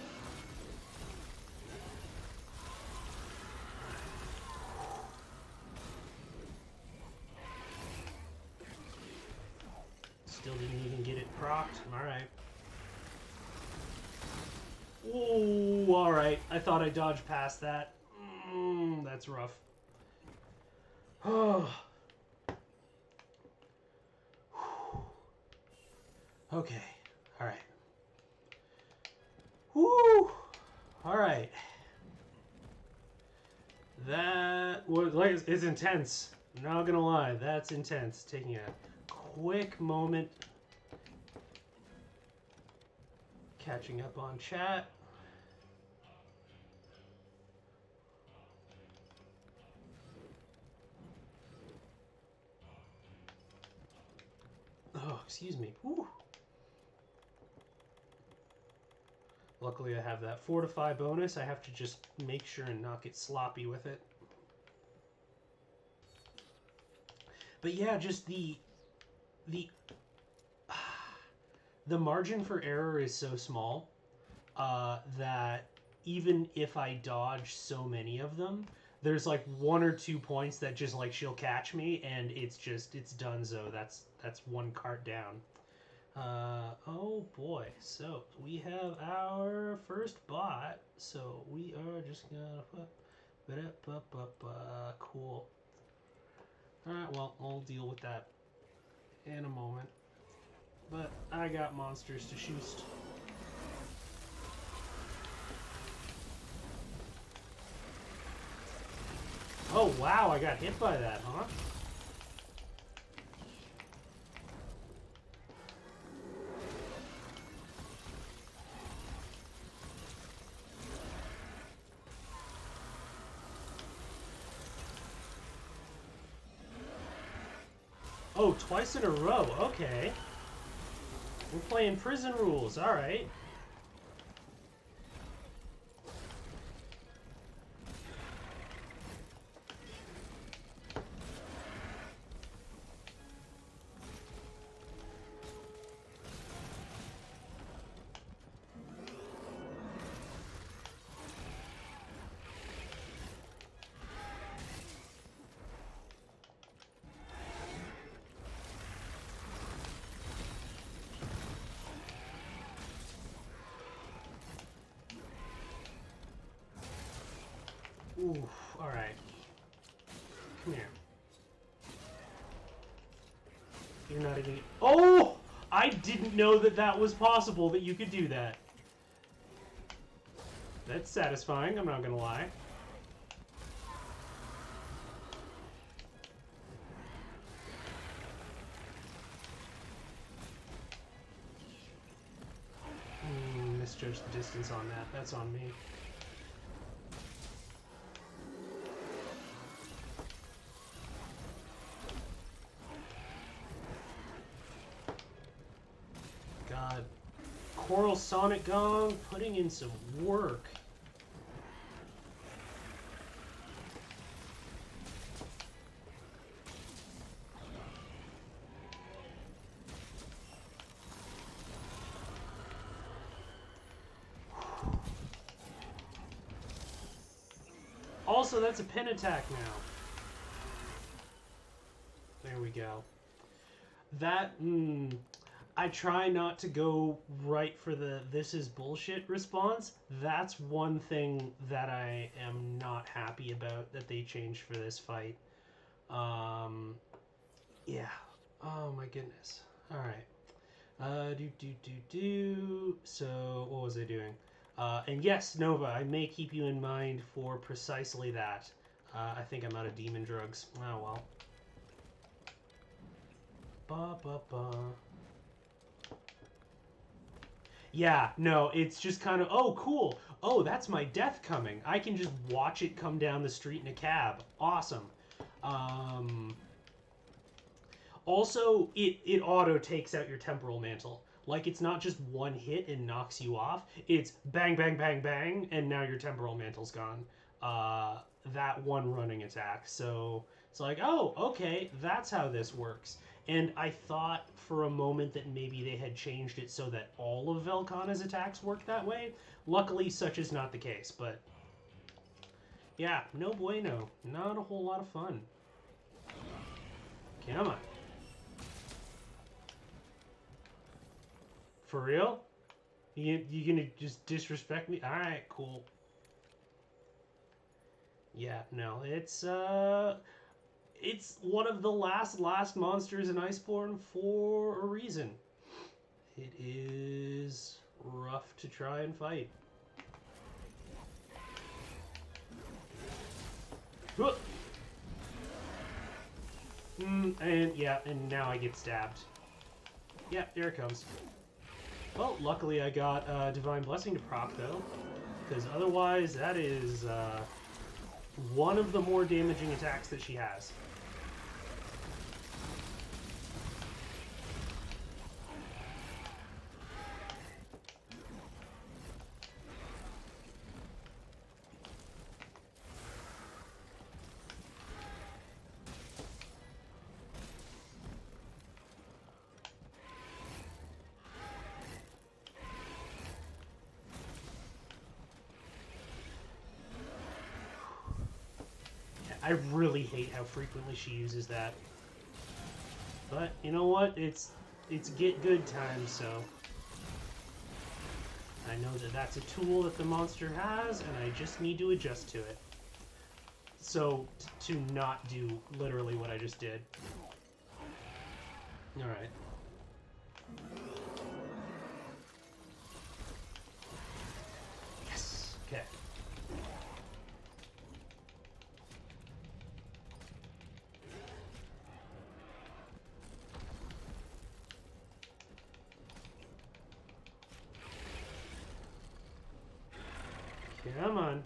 A: Still didn't even get it procced. Alright. Ooh, alright. I thought I dodged past that. That's rough. Oh. Okay. Alright. Woo! Alright. That was like it's intense. I'm not gonna lie, that's intense. Taking a quick moment. Catching up on chat. excuse me. Whew. Luckily, I have that fortify bonus. I have to just make sure and not get sloppy with it. But yeah, just the the margin for error is so small that even if I dodge so many of them, there's like 1 or 2 points that just like she'll catch me, and it's donezo. That's one cart down. Oh boy, so we have our first bot, so we are just gonna put cool. Alright, well, I'll deal with that in a moment, but I got monsters to shoot. Oh wow, I got hit by that, huh? Oh, twice in a row. Okay. We're playing prison rules. All right. Ooh, all right. Come here. You're not even... Oh! I didn't know that that was possible, that you could do that. That's satisfying, I'm not gonna lie. Misjudged the distance on that. That's on me. God. Coral Sonic Gong putting in some work. Also, that's a pin attack now. There we go. That, I try not to go right for the "this is bullshit" response. That's one thing that I am not happy about that they changed for this fight. Yeah. Oh my goodness. All right. So what was I doing? And yes, Nova, I may keep you in mind for precisely that. I think I'm out of demon drugs. Oh well. Ba ba ba. Yeah, no, it's just kind of, oh, cool. Oh, that's my death coming. I can just watch it come down the street in a cab. Awesome. Also, it auto takes out your temporal mantle. Like, it's not just one hit and knocks you off. It's bang, bang, bang, bang, and now your temporal mantle's gone. That one running attack. So it's like, oh, okay, that's how this works. And I thought for a moment that maybe they had changed it so that all of Velkhana's attacks work that way. Luckily, such is not the case, but yeah, no bueno. Not a whole lot of fun. Come on. For real? You gonna just disrespect me? Alright, cool. Yeah, no, it's one of the last monsters in Iceborne for a reason. It is rough to try and fight. And yeah, and now I get stabbed. Yeah, there it comes. Well, luckily I got Divine Blessing to proc though, because otherwise that is one of the more damaging attacks that she has. I really hate how frequently she uses that. But you know what? It's get good time, so I know that that's a tool that the monster has, and I just need to adjust to it. So to not do literally what I just did. All right. Yes. Okay. Come on.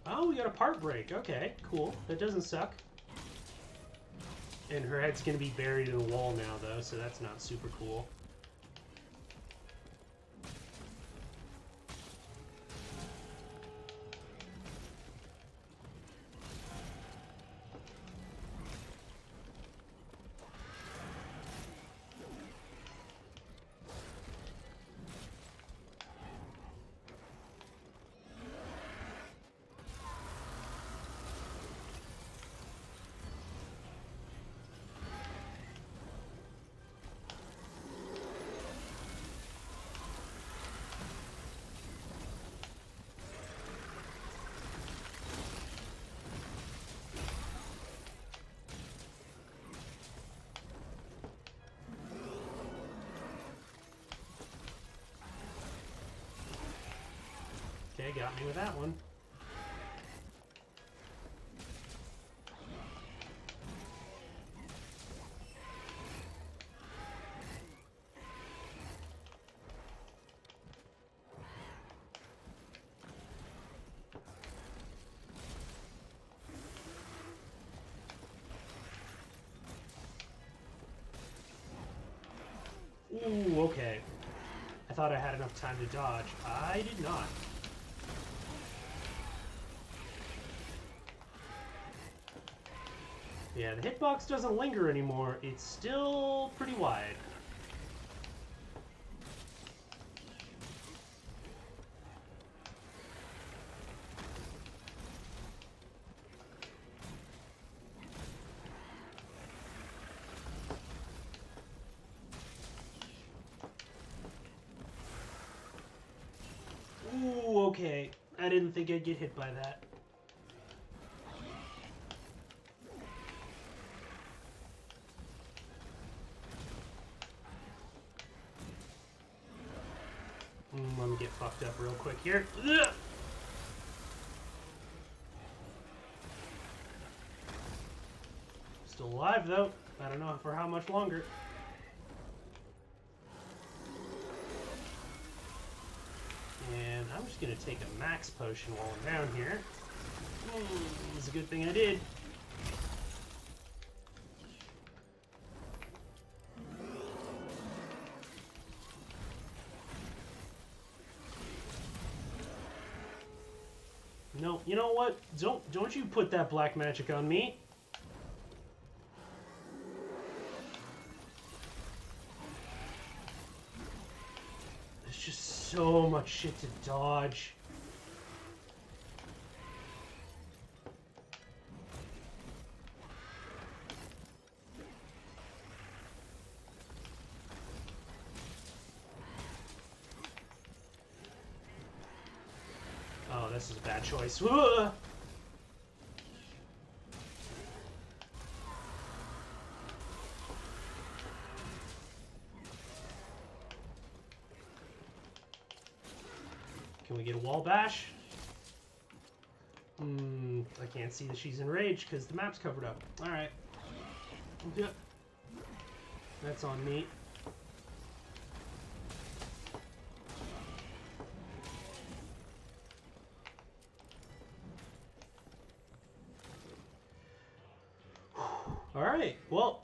A: Oh, we got a part break. Okay, cool. That doesn't suck. And her head's going to be buried in the wall now, though, so that's not super cool. Okay, got me with that one. Ooh, okay. I thought I had enough time to dodge. I did not. Yeah, the hitbox doesn't linger anymore. It's still pretty wide. Ooh, okay. I didn't think I'd get hit by that. Let me get fucked up real quick here. Ugh! Still alive, though. I don't know for how much longer. And I'm just going to take a max potion while I'm down here. It's a good thing I did. No, you know what? Don't you put that black magic on me. There's just so much shit to dodge. Oh, this is a bad choice. Ugh! Can we get a wall bash? I can't see that she's enraged because the map's covered up. Alright. Yep. That's on me. Alright, well,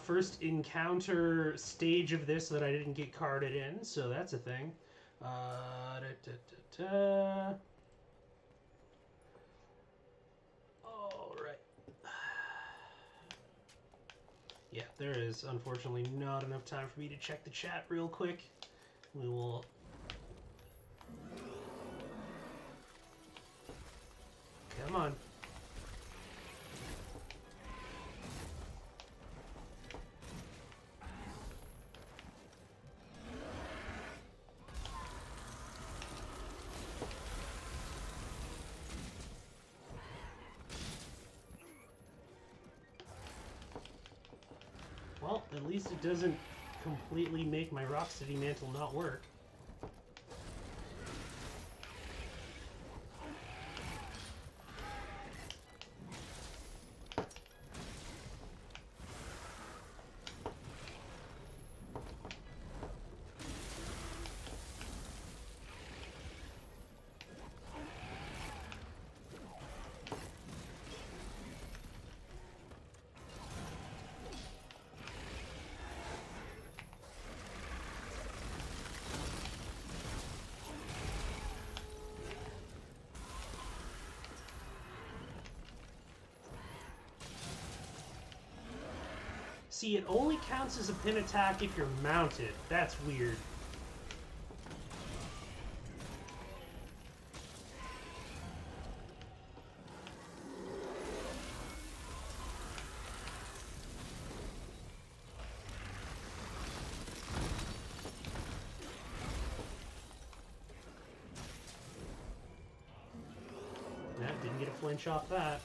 A: first encounter stage of this that I didn't get carded in, so that's a thing. Alright. Yeah, there is unfortunately not enough time for me to check the chat real quick. We will... Come on. Well, at least it doesn't completely make my Rocksteady mantle not work. See, it only counts as a pin attack if you're mounted. That's weird. That didn't get a flinch off that.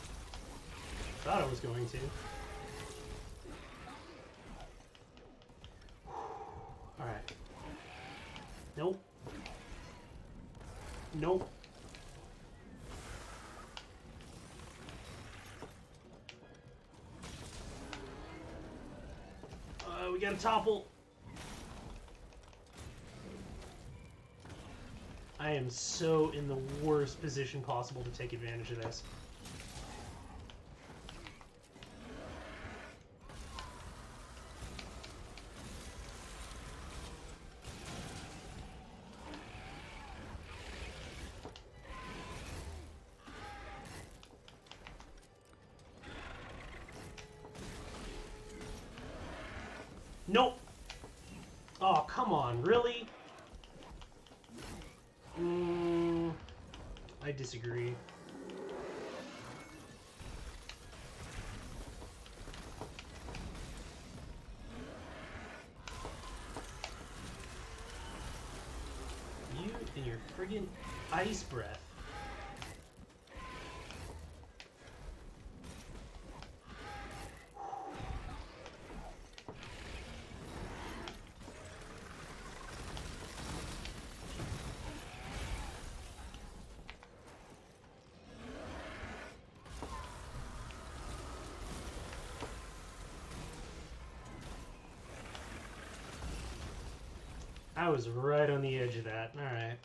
A: Thought I was going to. Alright. Nope. Nope. We gotta topple. I am so in the worst position possible to take advantage of this. Nope. Oh, come on, really? I disagree. You and your friggin' ice breath. I was right on the edge of that. All right.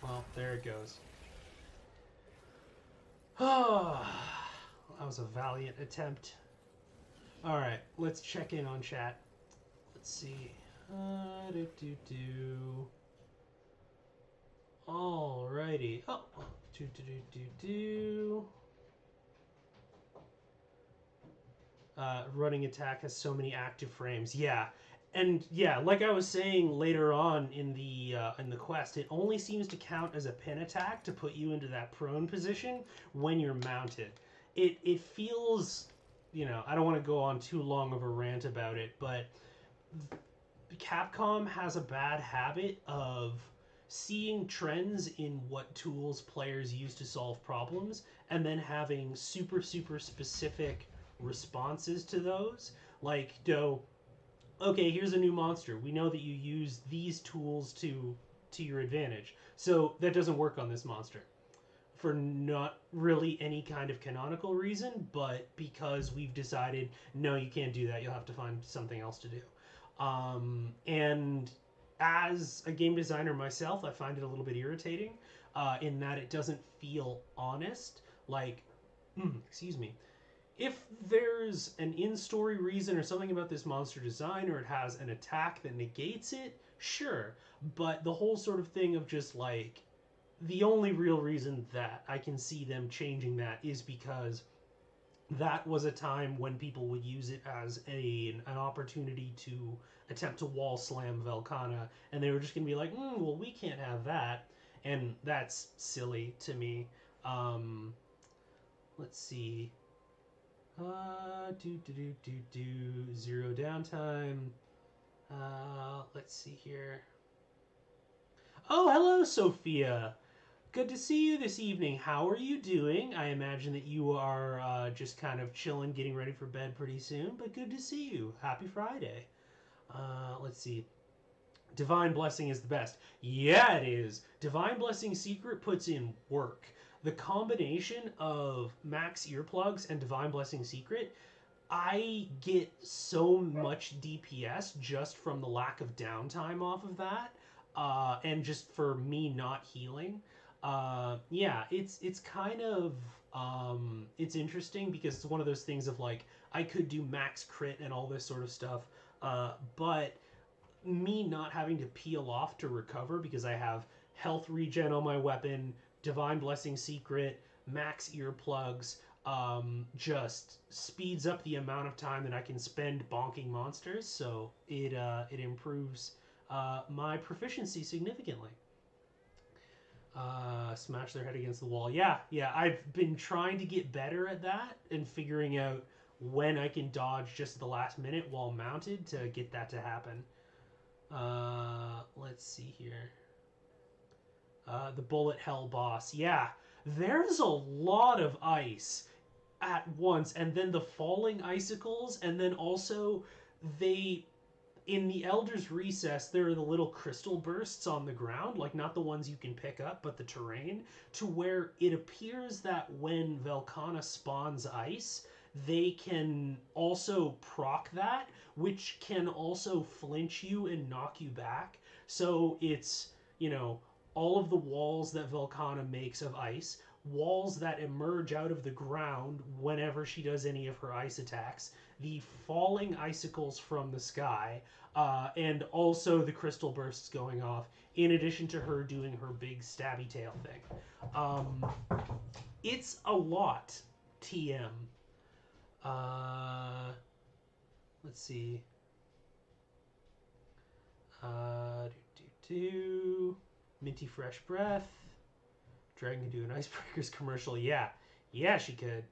A: Well, there it goes. Oh, that was a valiant attempt. All right, let's check in on chat. Let's see. Alrighty. Oh, running attack has so many active frames. Yeah, and yeah, like I was saying later on in the quest, it only seems to count as a pin attack to put you into that prone position when you're mounted. It feels, you know, I don't want to go on too long of a rant about it, but Capcom has a bad habit of seeing trends in what tools players use to solve problems and then having super specific responses to those. Like, okay, here's a new monster. We know that you use these tools to your advantage. So that doesn't work on this monster. For not really any kind of canonical reason, but because we've decided, no, you can't do that. You'll have to find something else to do. And as a game designer myself, I find it a little bit irritating in that it doesn't feel honest. Like, excuse me. If there's an in-story reason or something about this monster design, or it has an attack that negates it, Sure, but the whole sort of thing of just like the only real reason that I can see them changing that is because that was a time when people would use it as an opportunity to attempt to wall slam Velkhana, and they were just gonna be like, well, we can't have that, and that's silly to me. Um, let's see. Do zero downtime. Let's see here. Oh, hello, Sophia. Good to see you this evening. How are you doing? I imagine that you are just kind of chilling, getting ready for bed pretty soon, but good to see you. Happy Friday. Let's see. Divine Blessing is the best. Yeah, it is. Divine Blessing Secret puts in work. The combination of Max Earplugs and Divine Blessing Secret, I get so much DPS just from the lack of downtime off of that, and just for me not healing. Yeah, it's kind of it's interesting because it's one of those things of like I could do max crit and all this sort of stuff, but me not having to peel off to recover because I have health regen on my weapon, Divine Blessing Secret, max earplugs, just speeds up the amount of time that I can spend bonking monsters. So it improves my proficiency significantly. Smash their head against the wall. Yeah, yeah. I've been trying to get better at that and figuring out when I can dodge just at the last minute while mounted to get that to happen. Let's see here. The bullet hell boss. Yeah, there's a lot of ice at once, and then the falling icicles, and then also they in the Elder's Recess, there are the little crystal bursts on the ground, like not the ones you can pick up, but the terrain, to where it appears that when Velkhana spawns ice, they can also proc that, which can also flinch you and knock you back. So it's, all of the walls that Velkhana makes of ice, walls that emerge out of the ground whenever she does any of her ice attacks, the falling icicles from the sky, and also the crystal bursts going off, in addition to her doing her big stabby tail thing. It's a lot, TM. Uh, let's see. Minty Fresh Breath. Dragon can do an Icebreakers commercial. Yeah. Yeah, she could.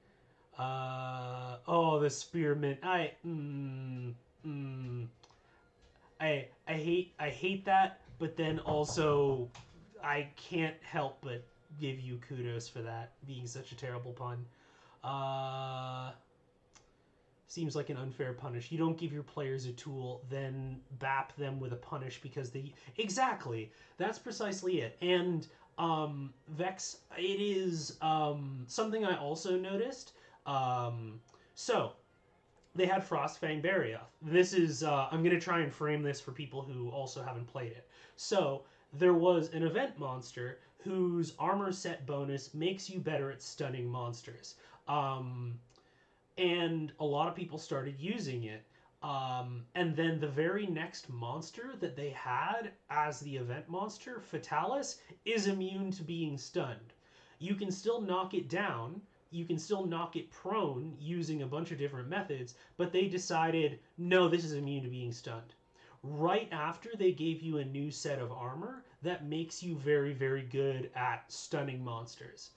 A: The spearmint. I hate that, but then also I can't help but give you kudos for that being such a terrible pun. Uh, Seems like an unfair punish. You don't give your players a tool, then bap them with a punish because they exactly. That's precisely it. And Vex, it is something I also noticed. So they had Frostfang Barioth. This is I'm gonna try and frame this for people who also haven't played it. So there was an event monster whose armor set bonus makes you better at stunning monsters. And a lot of people started using it. And then the very next monster that they had as the event monster, Fatalis, is immune to being stunned. You can still knock it down, you can still knock it prone using a bunch of different methods, but they decided, no, this is immune to being stunned. Right after they gave you a new set of armor that makes you very, very good at stunning monsters.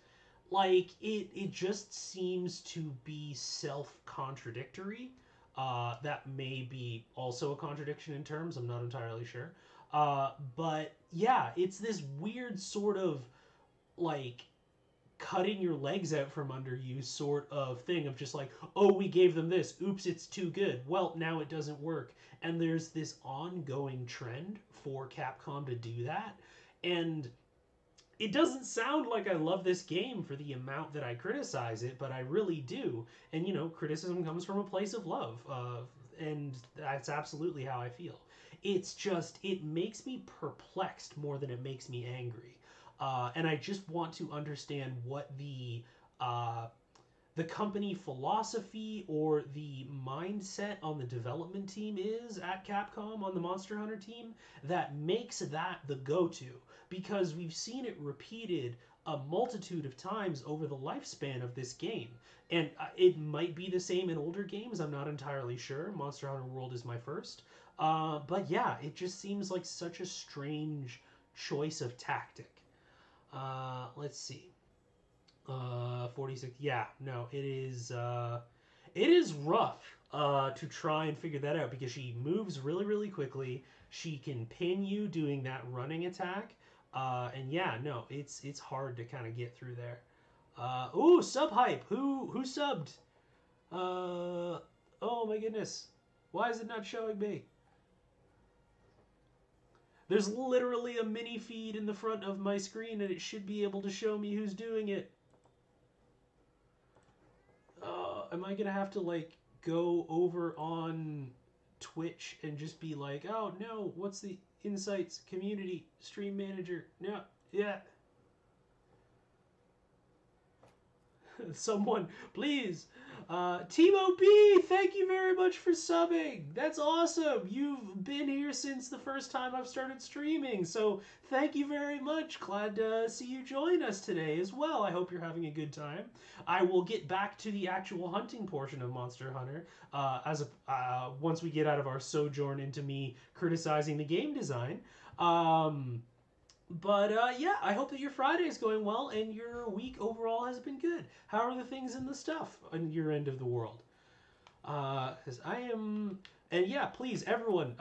A: Like, it just seems to be self-contradictory. That may be also a contradiction in terms, I'm not entirely sure. But yeah, it's this weird sort of like cutting your legs out from under you sort of thing of just like, oh, we gave them this, oops, it's too good, well, now it doesn't work. And there's this ongoing trend for Capcom to do that, and it doesn't sound like I love this game for the amount that I criticize it, but I really do. And criticism comes from a place of love, and that's absolutely how I feel. It's just, it makes me perplexed more than it makes me angry. And I just want to understand what the the company philosophy or the mindset on the development team is at Capcom on the Monster Hunter team that makes that the go-to, because we've seen it repeated a multitude of times over the lifespan of this game. And it might be the same in older games, I'm not entirely sure. Monster Hunter World is my first. But yeah, it just seems like such a strange choice of tactic. Let's see. 46. Yeah, no, it is rough to try and figure that out because she moves really, really quickly. She can pin you doing that running attack. And yeah, no, it's hard to kind of get through there. Ooh, sub hype. Who subbed? Oh my goodness. Why is it not showing me? There's literally a mini feed in the front of my screen and it should be able to show me who's doing it. Am I gonna have to like go over on Twitch and just be like, oh no, what's the insights community stream manager? No, yeah. Someone, please. Timo B, thank you very much for subbing. That's awesome. You've been here since the first time I've started streaming, so thank you very much. Glad to see you join us today as well. I hope you're having a good time. I will get back to the actual hunting portion of Monster Hunter once we get out of our sojourn into me criticizing the game design. But yeah, I hope that your Friday is going well and your week overall has been good. How are the things in the stuff on your end of the world? Because I am, and yeah, please, everyone,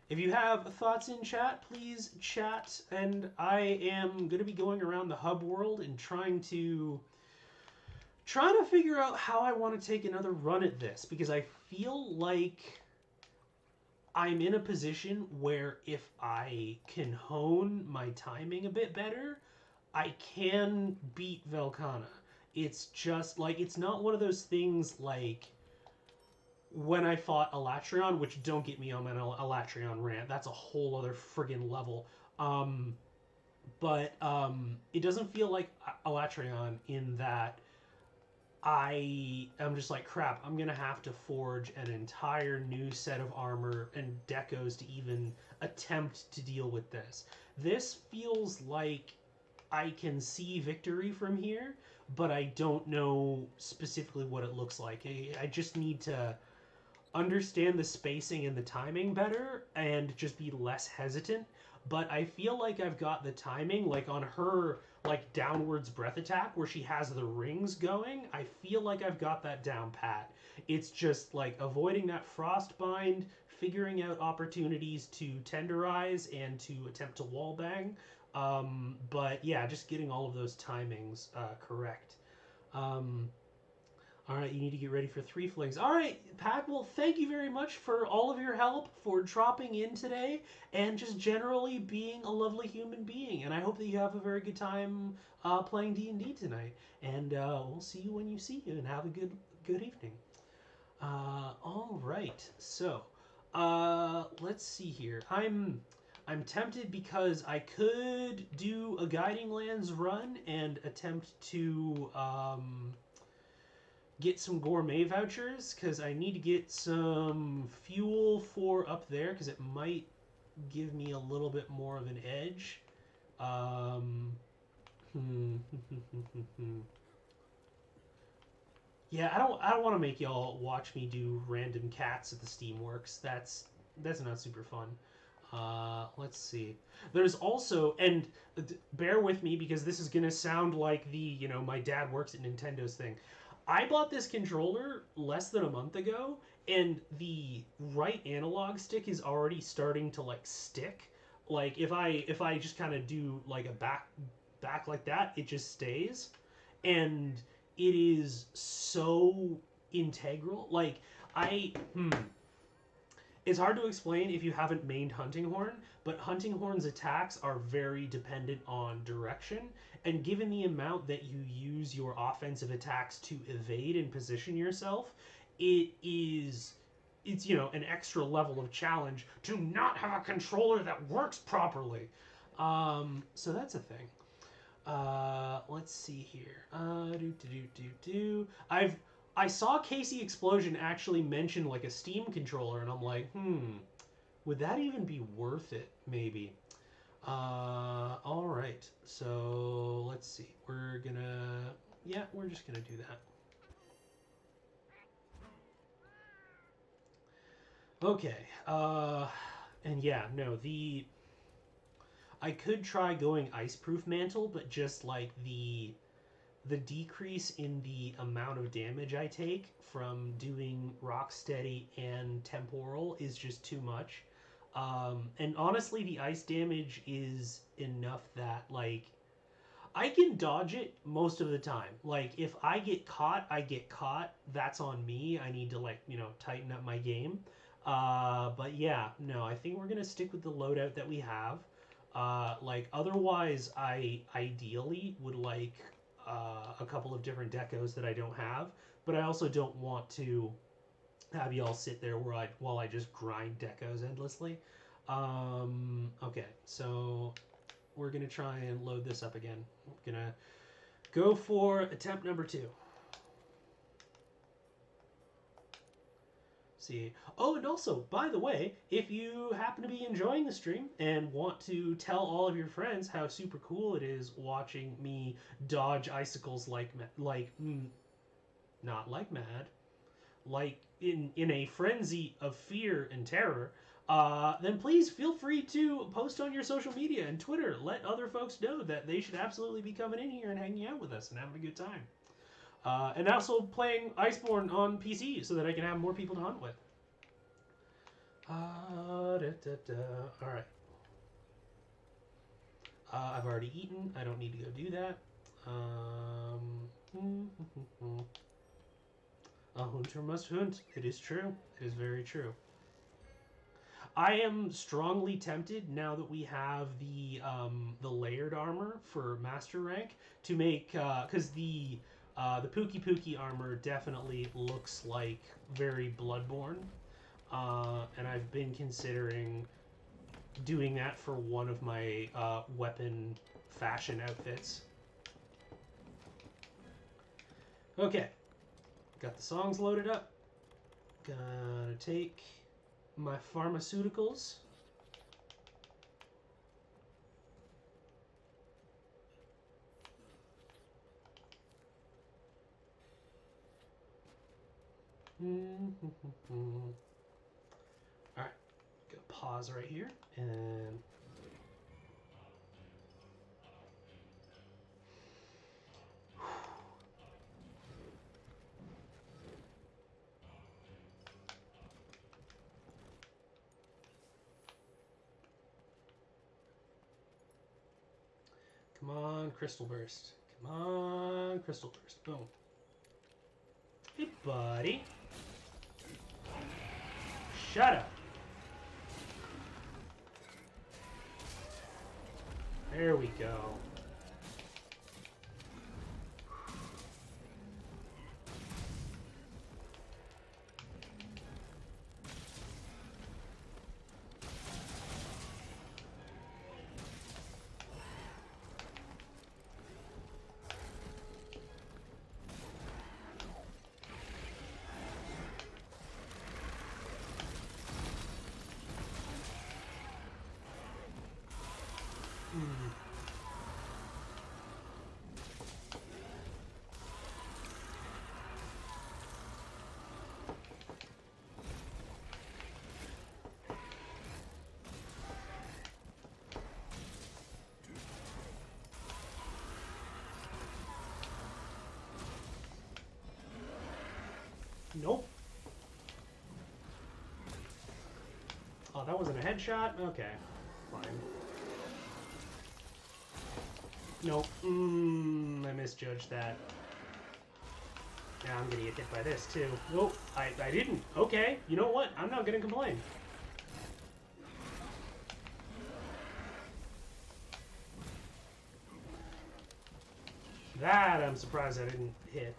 A: if you have thoughts in chat, please chat. And I am going to be going around the hub world and trying to figure out how I want to take another run at this because I feel like I'm in a position where if I can hone my timing a bit better, I can beat Velkhana. It's just like, it's not one of those things like when I fought Alatreon, which don't get me on an Alatreon rant. That's a whole other friggin' level. But it doesn't feel like Alatreon in that I am just like, crap, I'm going to have to forge an entire new set of armor and decos to even attempt to deal with this. This feels like I can see victory from here, but I don't know specifically what it looks like. I just need to understand the spacing and the timing better and just be less hesitant. But I feel like I've got the timing, like on her like downwards breath attack where she has the rings going. I feel like I've got that down pat. It's just like avoiding that frostbind, figuring out opportunities to tenderize and to attempt to wallbang. But yeah, just getting all of those timings correct. All right, you need to get ready for 3 flings. All right, Pack, well, thank you very much for all of your help, for dropping in today, and just generally being a lovely human being. And I hope that you have a very good time playing D&D tonight. And we'll see you when you see you, and have a good evening. All right, so let's see here. I'm tempted because I could do a Guiding Lands run and attempt to get some gourmet vouchers because I need to get some fuel for up there because it might give me a little bit more of an edge. Yeah, I don't want to make y'all watch me do random cats at the Steamworks. That's not super fun. Let's see. There's also, and bear with me because this is gonna sound like the, my dad works at Nintendo's thing. I bought this controller less than a month ago, and the right analog stick is already starting to like stick. Like if I just kind of do like a back like that, it just stays, and it is so integral. Like it's hard to explain if you haven't mained Hunting Horn, but Hunting Horn's attacks are very dependent on direction, and given the amount that you use your offensive attacks to evade and position yourself, it's an extra level of challenge to not have a controller that works properly. So that's a thing. Let's let's see here. I saw Casey Explosion actually mention like a Steam controller, and I'm like, would that even be worth it? Maybe. All right. So let's see. We're just gonna do that. Okay. And yeah, no, I could try going Iceproof Mantle, but just like the decrease in the amount of damage I take from doing Rocksteady and Temporal is just too much. And honestly, the ice damage is enough that like I can dodge it most of the time. Like if I get caught, I get caught. That's on me. I need to like tighten up my game. But yeah, no, I think we're gonna stick with the loadout that we have. Like otherwise, I ideally would like a couple of different decos that I don't have, but I also don't want to have y'all sit there while I just grind decos endlessly. Okay, so we're gonna try and load this up again. I'm gonna go for attempt number 2. See. Oh, and also, by the way, if you happen to be enjoying the stream and want to tell all of your friends how super cool it is watching me dodge icicles not like mad, like in a frenzy of fear and terror, then please feel free to post on your social media and Twitter. Let other folks know that they should absolutely be coming in here and hanging out with us and having a good time. And also playing Iceborne on PC so that I can have more people to hunt with. Alright. I've already eaten. I don't need to go do that. A hunter must hunt. It is true. It is very true. I am strongly tempted now that we have the layered armor for master rank to make because the Pookie Pookie armor definitely looks like very Bloodborne, and I've been considering doing that for one of my weapon fashion outfits. Okay, got the songs loaded up. Gotta take my pharmaceuticals. Alright, go pause right here and come on, Crystal Burst. Come on, Crystal Burst. Boom. Hey, buddy. Shut up. There we go. Nope. Oh, that wasn't a headshot? Okay. Fine. Nope. I misjudged that. Now I'm gonna get hit by this too. Nope, I didn't. Okay, you know what? I'm not gonna complain. That I'm surprised I didn't hit.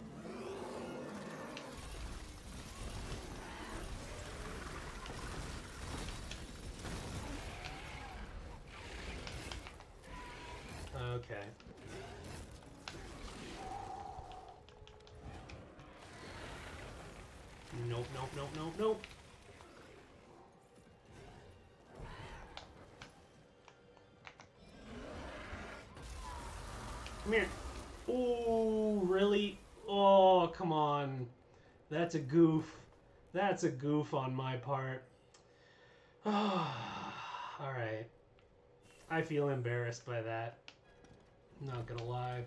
A: Okay. nope, nope, nope, nope. Come here. Oh, really? Oh, come on. That's a goof. That's a goof on my part. Alright. I feel embarrassed by that. I'm not gonna lie.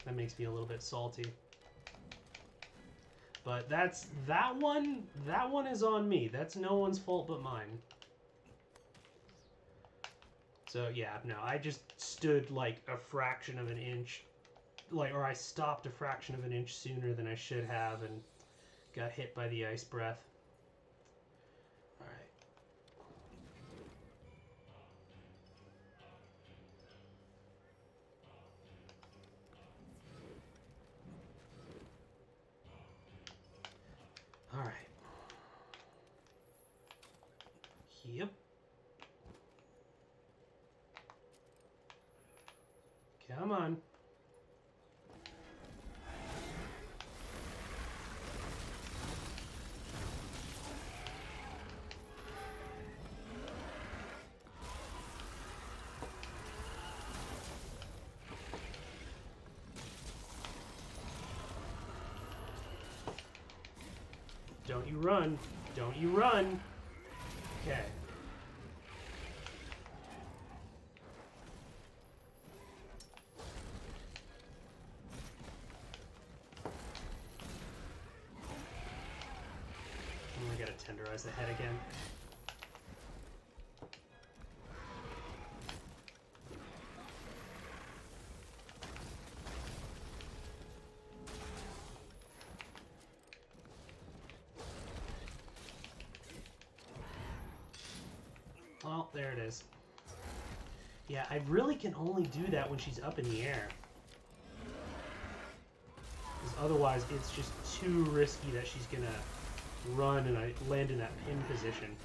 A: That makes me a little bit salty. But that one is on me. That's no one's fault but mine. So yeah, no, I just stood like a fraction of an inch, or I stopped a fraction of an inch sooner than I should have and got hit by the ice breath. Alright. Alright. Yep. Come on. Don't you run. Don't you run. Okay. I gotta tenderize the head again. Well, there it is. Yeah, I really can only do that when she's up in the air. Because otherwise, it's just too risky that she's gonna run and I land in that pin position.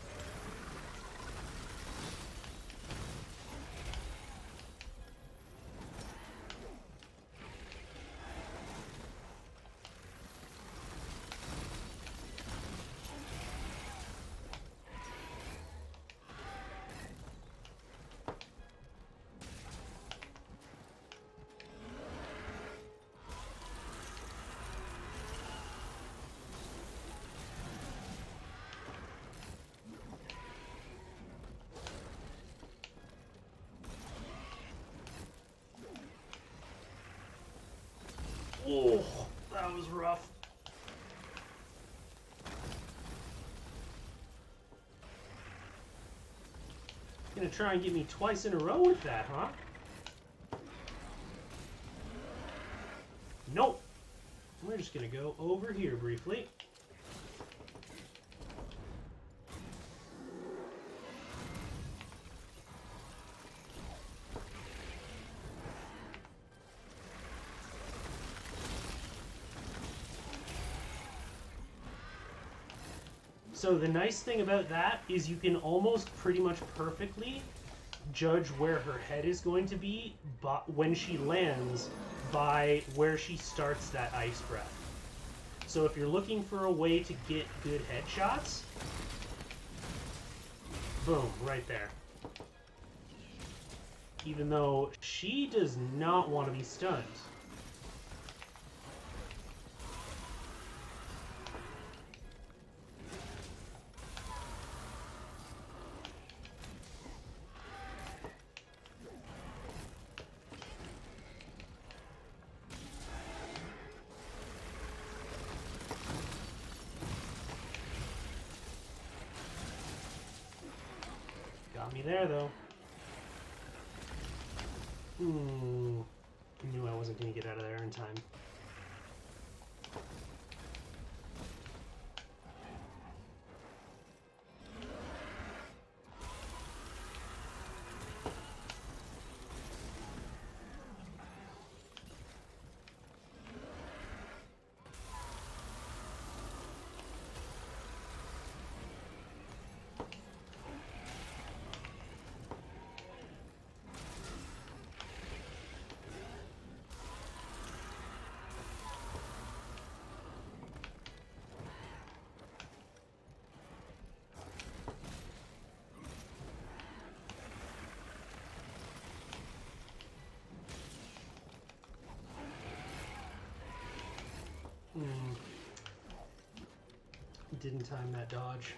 A: Oh, that was rough. Gonna try and get me twice in a row with that, huh? Nope. We're just gonna go over here briefly. So the nice thing about that is you can almost pretty much perfectly judge where her head is going to be when she lands by where she starts that ice breath. So if you're looking for a way to get good headshots, boom, right there. Even though she does not want to be stunned. Got me there, though. Knew I wasn't going to get out of there in time. didn't time that dodge.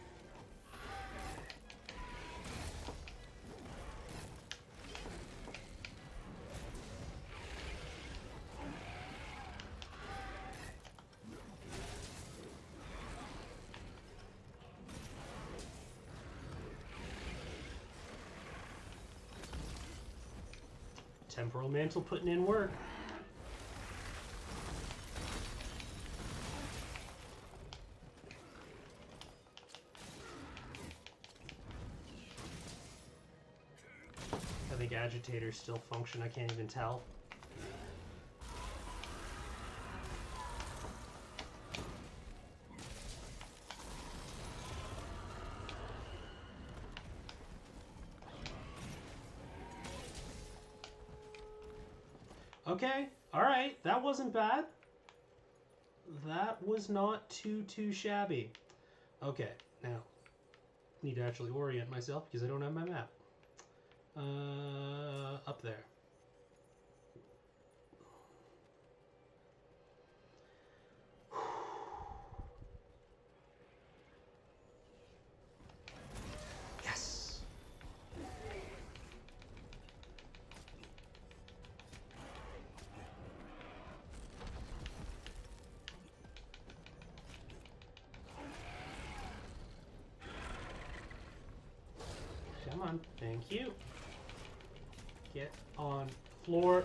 A: Temporal Mantle putting in work. I think agitators still function, I can't even tell. Okay, alright, that wasn't bad. That was not too shabby. Okay, now, need to actually orient myself because I don't have my map. Up there. Yes! Come on, thank you. Get on floor.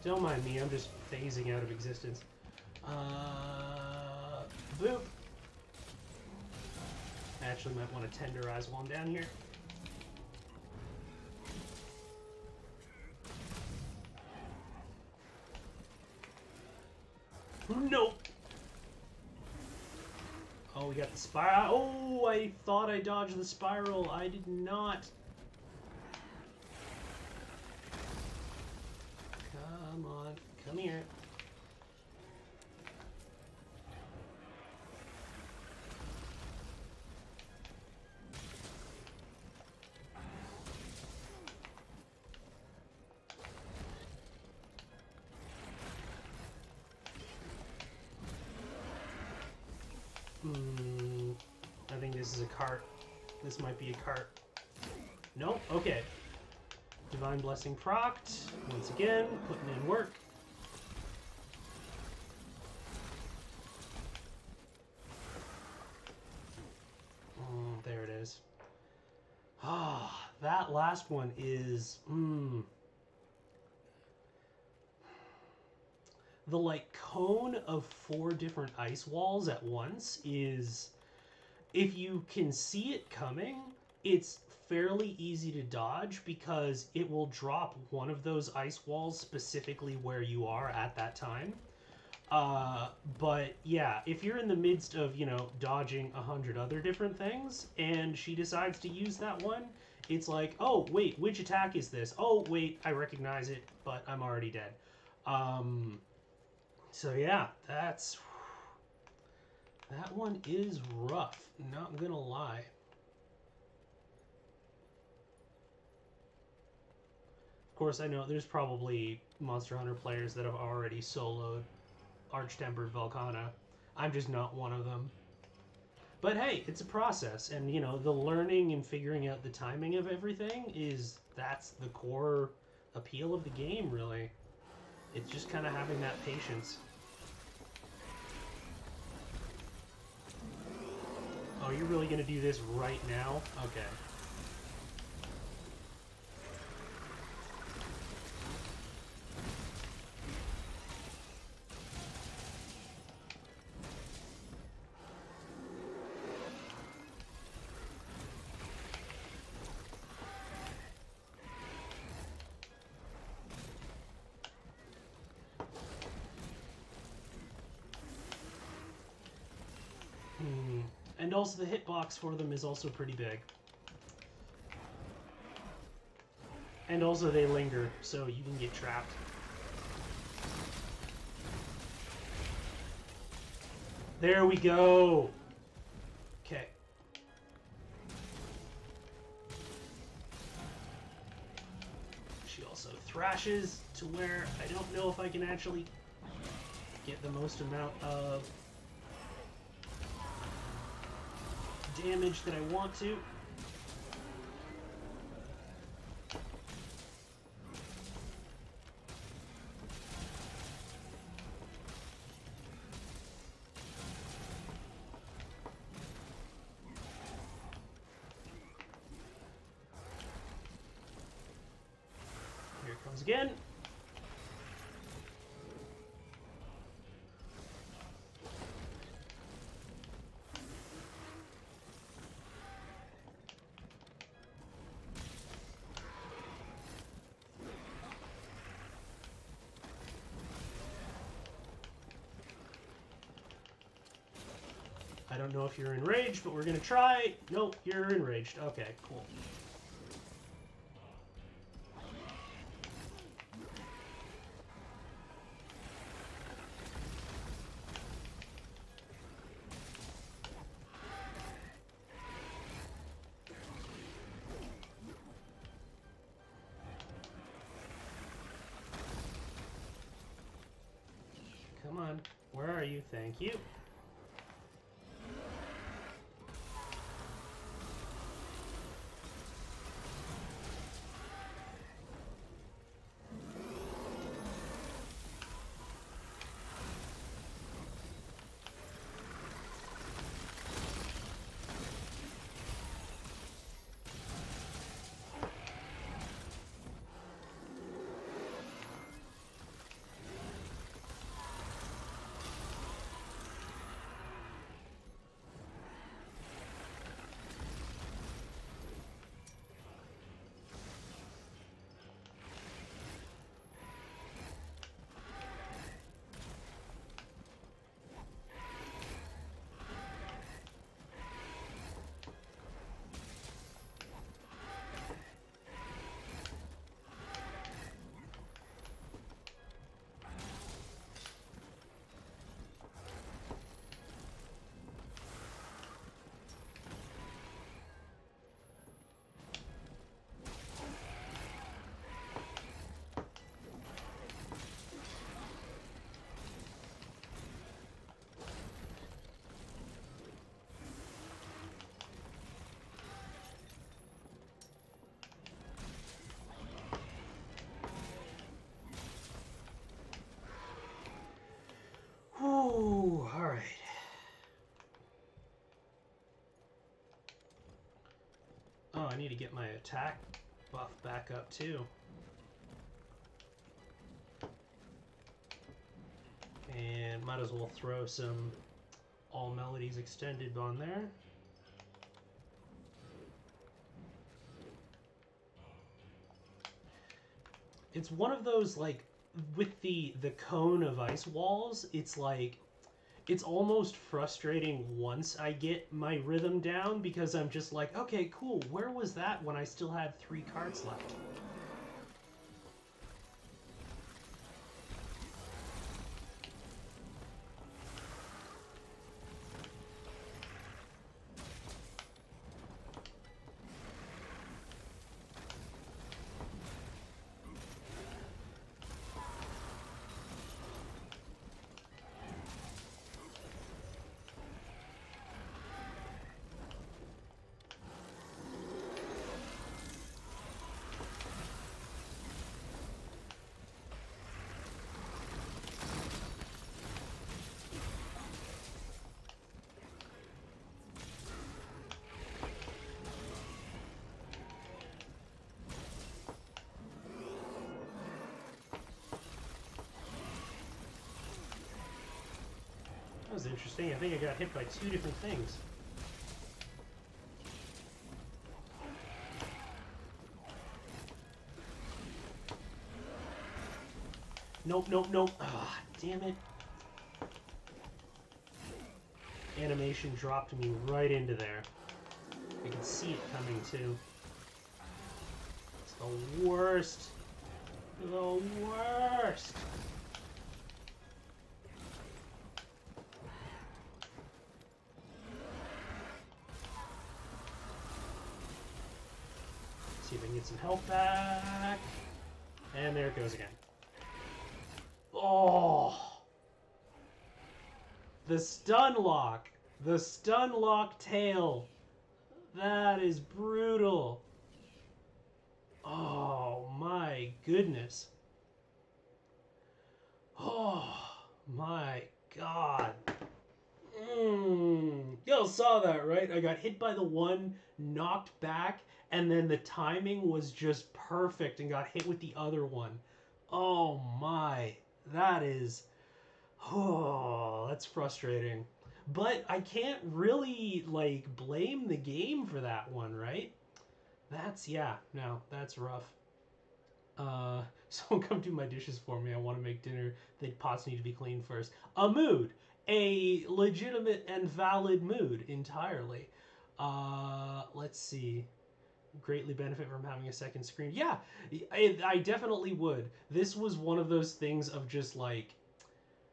A: Don't mind me, I'm just phasing out of existence. Boop. Actually might want to tenderize while I'm down here. Nope. Oh, we got the spiral. Oh, I thought I dodged the spiral. I did not. Come on. Come here. I think this is a cart. This might be a cart. Nope. Okay. Divine Blessing procced. Once again, putting in work. There it is. Ah, that last one is... The, like, cone of 4 different ice walls at once is... If you can see it coming, it's fairly easy to dodge because it will drop one of those ice walls specifically where you are at that time. But yeah, if you're in the midst of, you know, dodging 100 other different things and she decides to use that one, it's like, oh, wait, which attack is this? Oh, wait, I recognize it, but I'm already dead. So yeah, that one is rough, not gonna lie. Of course, I know there's probably Monster Hunter players that have already soloed Arch-Tempered Velkhana. I'm just not one of them. But hey, it's a process, and you know, the learning and figuring out the timing of everything that's the core appeal of the game, really. It's just kind of having that patience. Oh, you're really gonna do this right now? Okay. And also the hitbox for them is also pretty big. And also they linger, so you can get trapped. There we go! Okay. She also trashes to where I don't know if I can actually get the most amount of damage that I want to. Here it comes again. I don't know if you're enraged, but we're gonna try. Nope, you're enraged. Okay, cool. Come on. Where are you? Thank you. Ooh, all right. Oh, I need to get my attack buff back up too. And might as well throw some All Melodies Extended on there. It's one of those, like, with the cone of ice walls, it's like, it's almost frustrating once I get my rhythm down, because I'm just like, okay, cool, where was that when I still had 3 cards left? That was interesting. I think I got hit by 2 different things. Nope, nope, nope. Ah, damn it. Animation dropped me right into there. I can see it coming too. It's the worst. The worst. See if I can get some health back. And there it goes again. Oh! The stun lock! The stun lock tail! That is brutal. Oh my goodness. Oh my god. Y'all saw that, right? I got hit by the one, knocked back, and then the timing was just perfect and got hit with the other one. Oh my. That is. Oh, that's frustrating. But I can't really, like, blame the game for that one, right? That's, yeah, no, that's rough. Someone come do my dishes for me. I want to make dinner. The pots need to be cleaned first. A mood. A legitimate and valid mood entirely. Let's see. Greatly benefit from having a second screen. Yeah, I definitely would. This was one of those things of just like,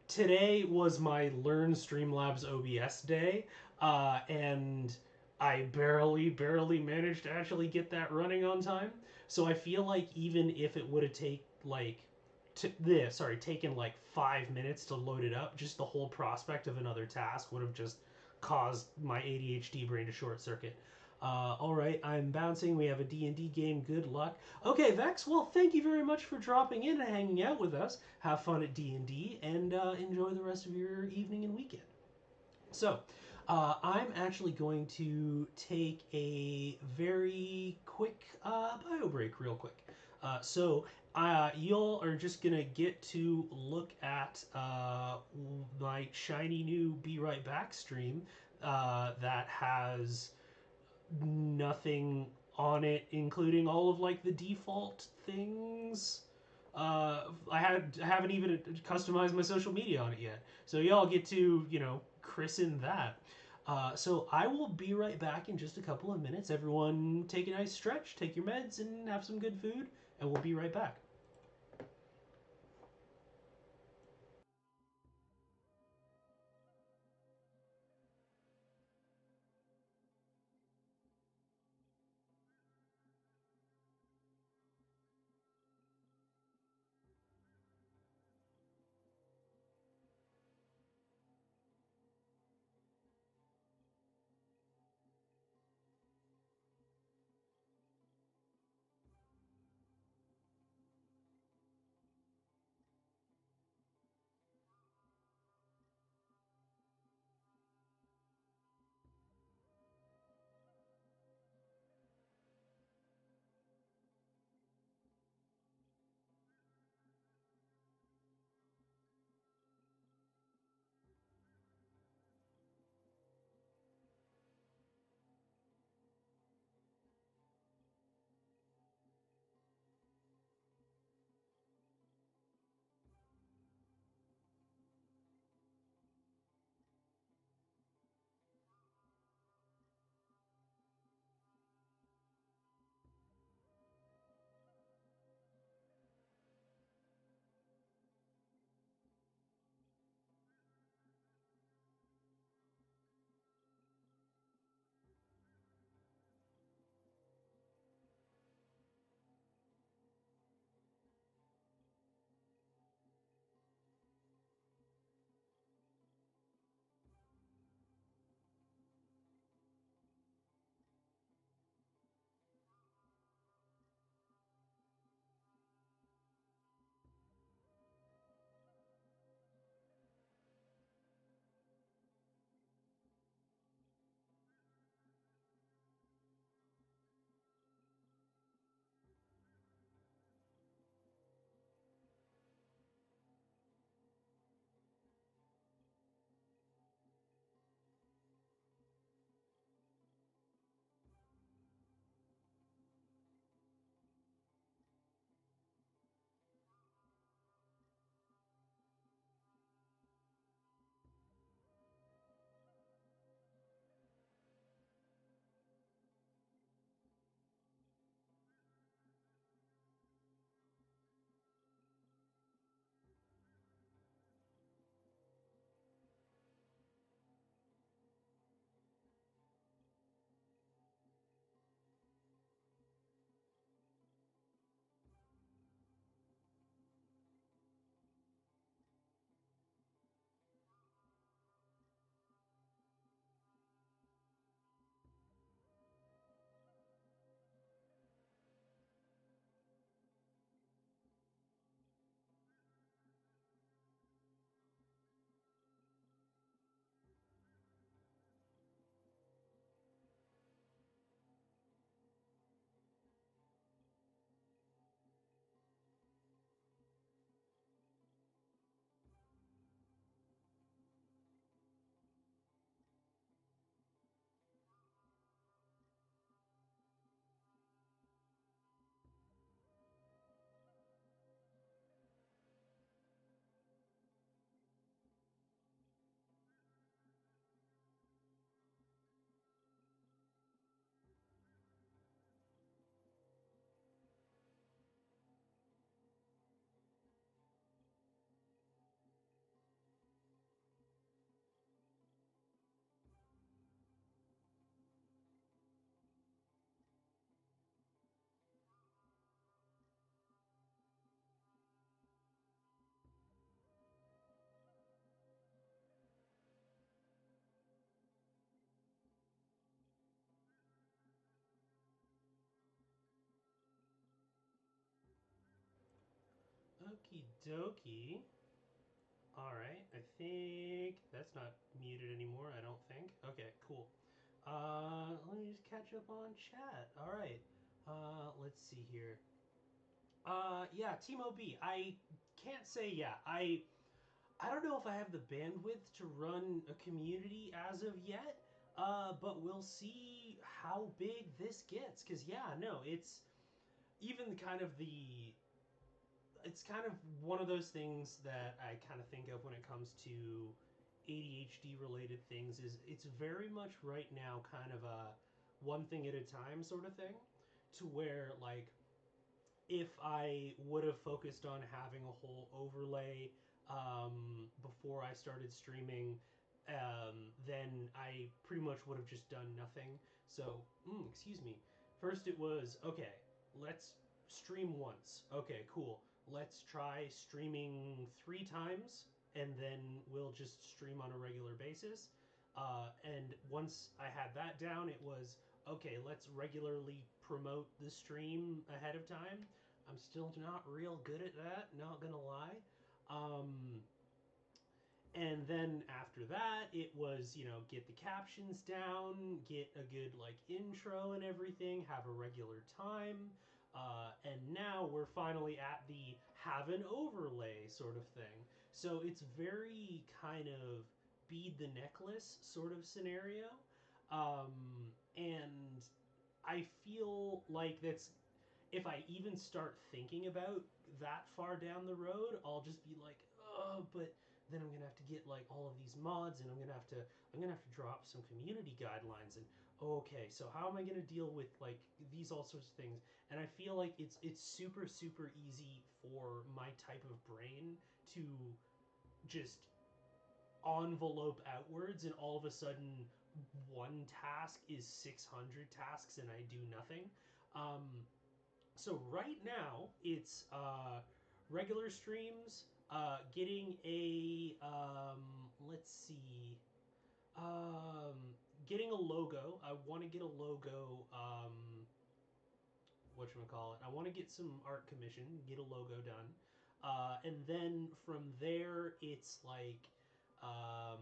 A: today was my Learn Streamlabs OBS day, and I barely managed to actually get that running on time. So I feel like even if it would have taken like 5 minutes to load it up, just the whole prospect of another task would have just caused my ADHD brain to short circuit. All right, I'm bouncing. We have a D&D game. Good luck. Okay, Vex. Well, thank you very much for dropping in and hanging out with us. Have fun at D&D and enjoy the rest of your evening and weekend. So, I'm actually going to take a very quick bio break, real quick. Y'all are just gonna get to look at my shiny new Be Right Back stream that has nothing on it, including all of like the default things. I haven't even customized my social media on it yet, so y'all get to christen that. So I will be right back in just a couple of minutes. Everyone, take a nice stretch, take your meds, and have some good food, and we'll be right back. Okie dokie. All right, I think that's not muted anymore. I don't think. Okay, cool. Let me just catch up on chat. All right. Let's see here. Yeah, Team OB. I can't say yeah. I don't know if I have the bandwidth to run a community as of yet. But we'll see how big this gets. Cause yeah, no, it's even kind of the it's kind of one of those things that I kind of think of when it comes to ADHD related things is it's very much right now kind of a one thing at a time sort of thing to where like if I would have focused on having a whole overlay before I started streaming, then I pretty much would have just done nothing. So, excuse me. First, it was okay, let's stream once. Okay, cool. Let's try streaming 3 times, and then we'll just stream on a regular basis. And once I had that down, it was okay, let's regularly promote the stream ahead of time. I'm still not real good at that, not gonna lie. Um, and then after that, it was, get the captions down, get a good, like, intro and everything, have a regular time. And now we're finally at the have an overlay sort of thing. So it's very kind of bead the necklace sort of scenario. And I feel like that's if I even start thinking about that far down the road, I'll just be like, oh, but then I'm gonna have to get like all of these mods, and I'm gonna have to draw up some community guidelines, and okay, so how am I gonna deal with like these all sorts of things? And I feel like it's super super easy for my type of brain to just envelope outwards, and all of a sudden one task is 600 tasks, and I do nothing. Um, so right now it's regular streams, getting a let's see, um, getting a logo. I want to get a logo. Whatchamacallit. I want to get some art commission, get a logo done. And then from there, it's like, um,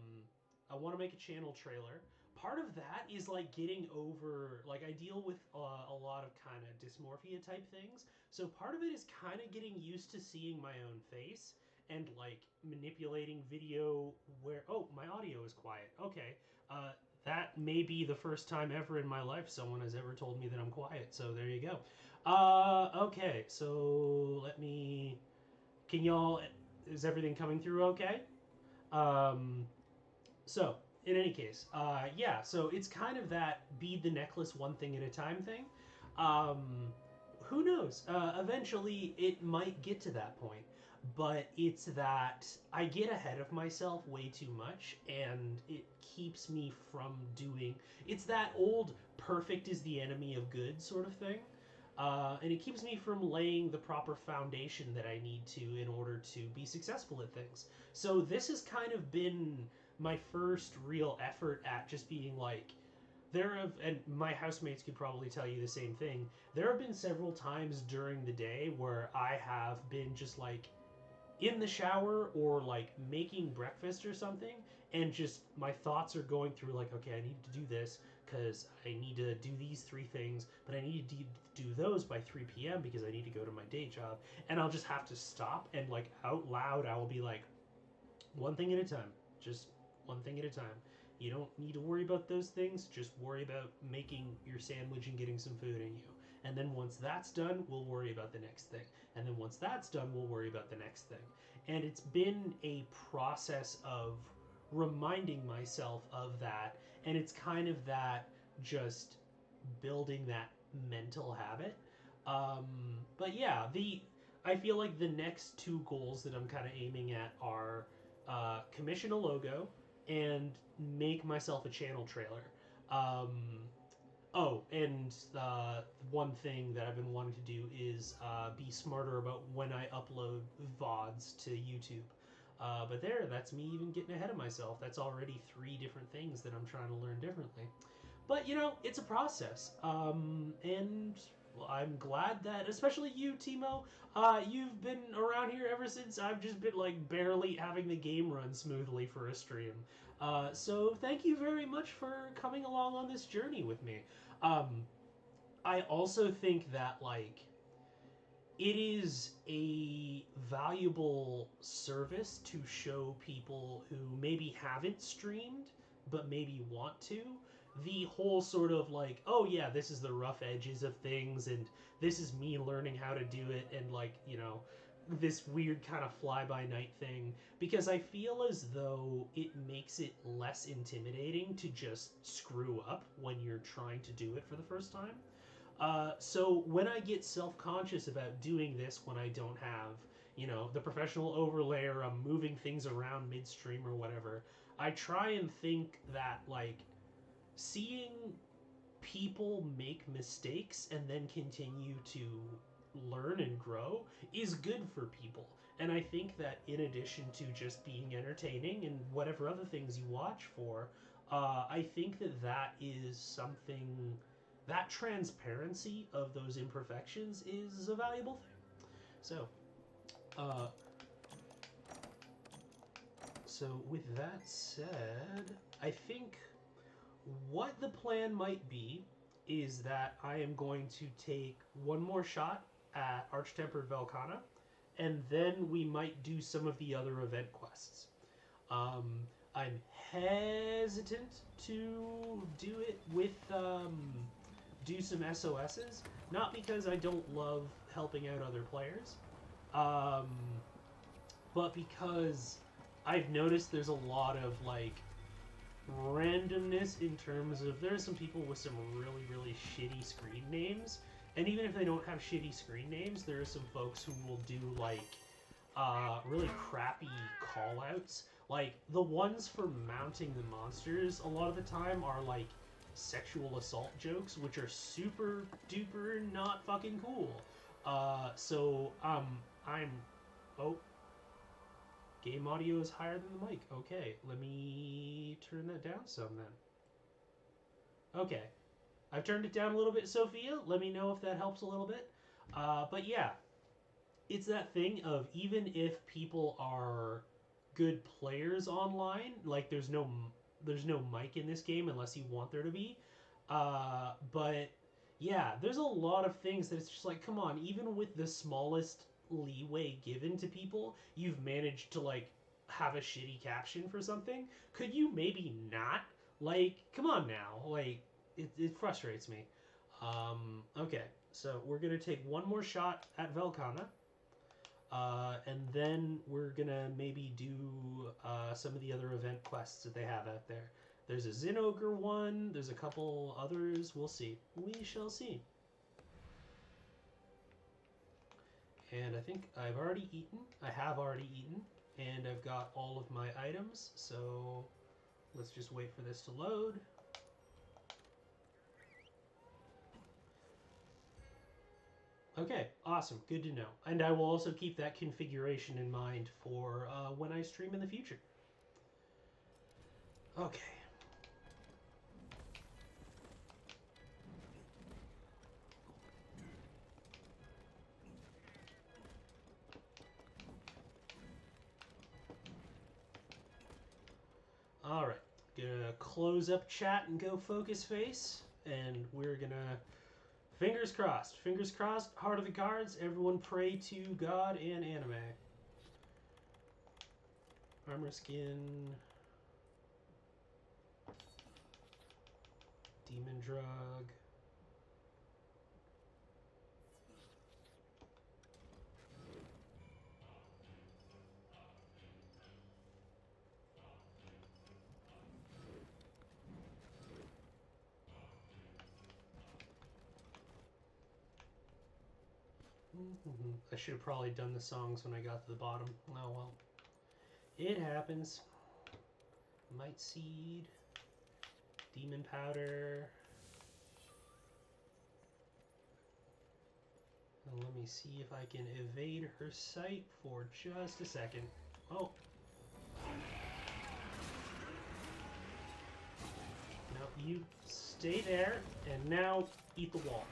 A: I want to make a channel trailer. Part of that is like getting over, like, I deal with a lot of kind of dysmorphia type things. So part of it is kind of getting used to seeing my own face and like manipulating video where, oh, my audio is quiet. Okay. That may be the first time ever in my life someone has ever told me that I'm quiet. So there you go. Okay, so let me. Can y'all? Is everything coming through okay? Um, so in any case, yeah. So it's kind of that bead the necklace one thing at a time thing. Um, who knows? Eventually, it might get to that point, but it's that I get ahead of myself way too much, and it keeps me from doing. It's that old "perfect is the enemy of good" sort of thing. And it keeps me from laying the proper foundation that I need to in order to be successful at things. So this has kind of been my first real effort at just being like, there have, and my housemates could probably tell you the same thing. There have been several times during the day where I have been just like in the shower or like making breakfast or something, and just my thoughts are going through like, okay, I need to do this because I need to do these 3 things, but I need to do those by 3 p.m. because I need to go to my day job. And I'll just have to stop and like out loud, I will be like, one thing at a time. Just one thing at a time. You don't need to worry about those things. Just worry about making your sandwich and getting some food in you. And then once that's done, we'll worry about the next thing. And then once that's done, we'll worry about the next thing. And it's been a process of reminding myself of that. And it's kind of that just building that mental habit. But yeah, the I feel like the next 2 goals that I'm kind of aiming at are commission a logo and make myself a channel trailer. Um, oh, and one thing that I've been wanting to do is be smarter about when I upload VODs to YouTube. But that's me even getting ahead of myself. That's already 3 different things that I'm trying to learn differently. But it's a process, and Well, I'm glad that, especially you, Timo, you've been around here ever since I've just been like barely having the game run smoothly for a stream. So thank you very much for coming along on this journey with me. Um, I also think that like it is a valuable service to show people who maybe haven't streamed but maybe want to the whole sort of like, oh yeah, this is the rough edges of things and this is me learning how to do it, and like, this weird kind of fly by night thing, because I feel as though it makes it less intimidating to just screw up when you're trying to do it for the first time. So when I get self-conscious about doing this when I don't have, the professional overlay, or I'm moving things around midstream or whatever, I try and think that like seeing people make mistakes and then continue to learn and grow is good for people. And I think that in addition to just being entertaining and whatever other things you watch for, I think that that is something, that transparency of those imperfections is a valuable thing. So, uh, so with that said, I think what the plan might be is that I am going to take one more shot at Arch-Tempered Velkhana, and then we might do some of the other event quests. I'm hesitant to do it with do some SOSs, not because I don't love helping out other players, um, but because I've noticed there's a lot of like randomness in terms of there are some people with some really really shitty screen names, and even if they don't have shitty screen names, there are some folks who will do like really crappy call outs. Like the ones for mounting the monsters a lot of the time are like sexual assault jokes, which are super duper not fucking cool. I'm oh, game audio is higher than the mic. Okay, let me turn that down some then. Okay, I've turned it down a little bit, Sophia. Let me know if that helps a little bit. But yeah, it's that thing of even if people are good players online, like there's no mic in this game unless you want there to be. But yeah, there's a lot of things that it's just like, come on, even with the smallest leeway given to people, you've managed to like have a shitty caption for something. Could you maybe not? Like, come on now. Like, it frustrates me. Okay, so we're gonna take one more shot at Velkhana. And then we're gonna maybe do some of the other event quests that they have out there. There's a Zinogre one, there's a couple others, we'll see. We shall see. And I think I've already eaten. I have already eaten. And I've got all of my items, so let's just wait for this to load. Okay, awesome. Good to know. And I will also keep that configuration in mind for when I stream in the future. Okay. All right. Gonna close up chat and go focus face. And we're gonna, fingers crossed, heart of the cards, everyone pray to God and anime. Armor skin. Demon drug. I should have probably done the songs when I got to the bottom. Oh well. It happens. Might Seed. Demon Powder. And let me see if I can evade her sight for just a second. Oh. No, you stay there, and now eat the wall.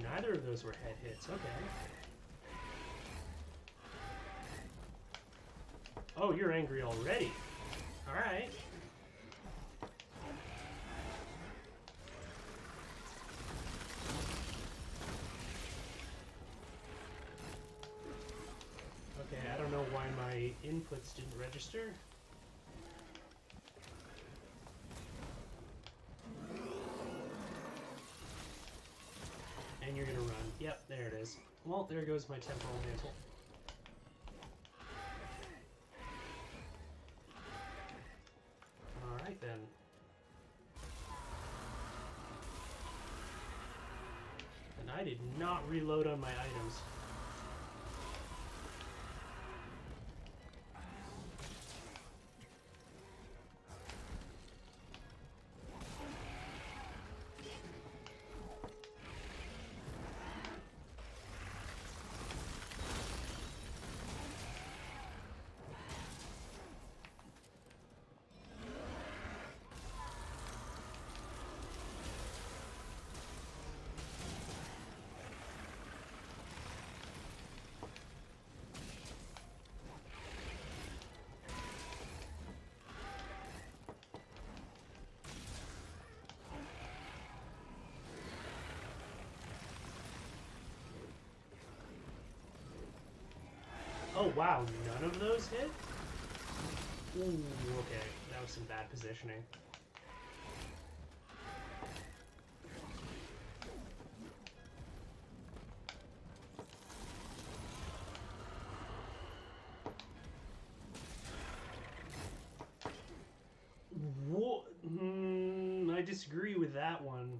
A: neither of those were head hits. Okay. Oh, you're angry already. Alright. Okay, I don't know why my inputs didn't register. And you're gonna run. Yep, there it is. Well, there goes my temporal mantle. Alright then. And I did not reload on my items. Oh wow, none of those hit? Ooh, okay. That was some bad positioning. What? I disagree with that one.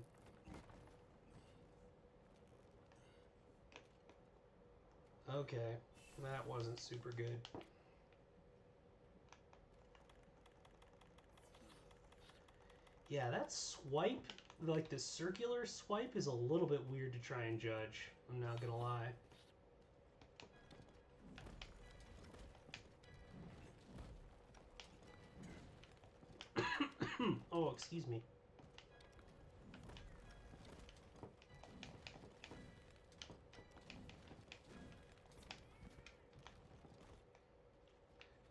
A: Okay, that wasn't super good. Yeah, that swipe, like the circular swipe, is a little bit weird to try and judge. I'm not gonna lie. Oh, excuse me.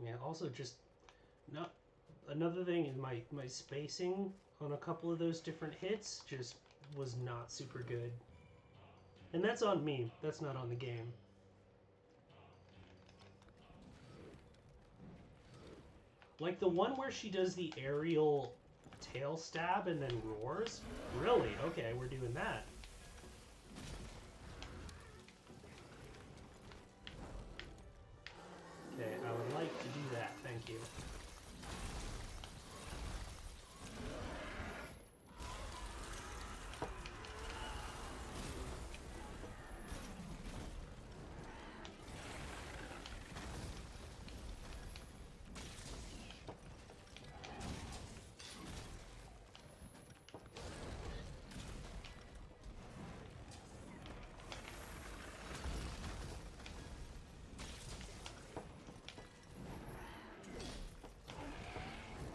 A: Yeah, also just not another thing is my spacing on a couple of those different hits just was not super good. And that's on me. That's not on the game. Like the one where she does the aerial tail stab and then roars? Really? Okay, we're doing that. Okay, I would like to do that. Thank you.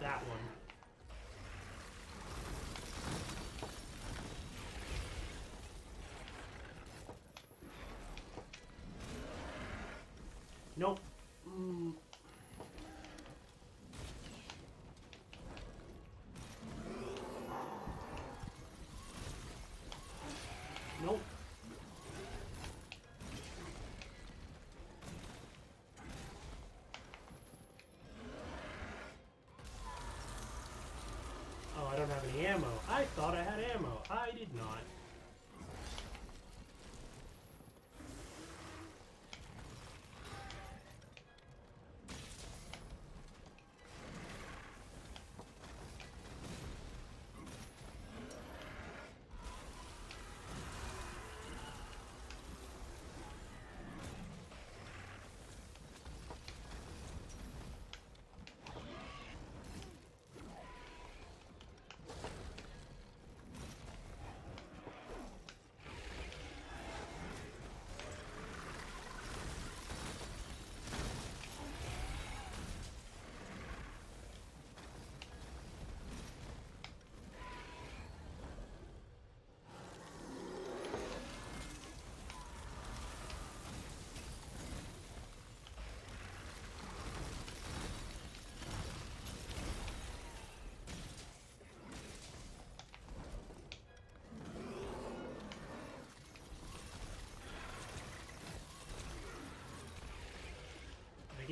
A: That one. Nope. Nope. Oh, I don't have any ammo. I thought I had ammo. I did not.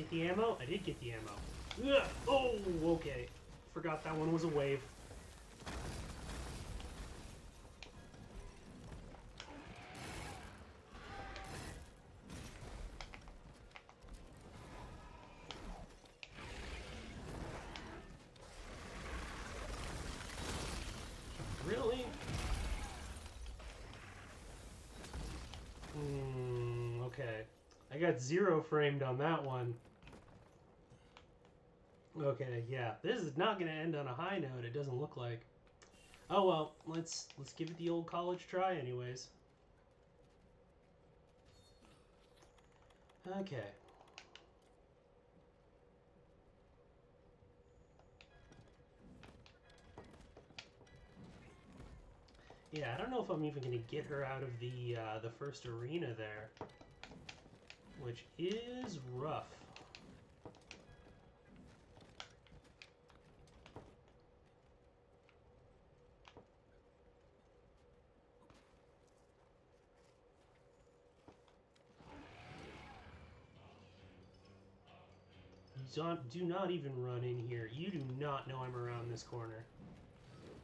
A: get the ammo? I did get the ammo. Ugh. Oh, okay. Forgot that one was a wave. Really? Okay. I got 0 framed on that one. Okay, yeah. This is not going to end on a high note, it doesn't look like. Oh well, let's give it the old college try anyways. Okay. Yeah, I don't know if I'm even going to get her out of the first arena there, which is rough. Do not even run in here. You do not know I'm around this corner.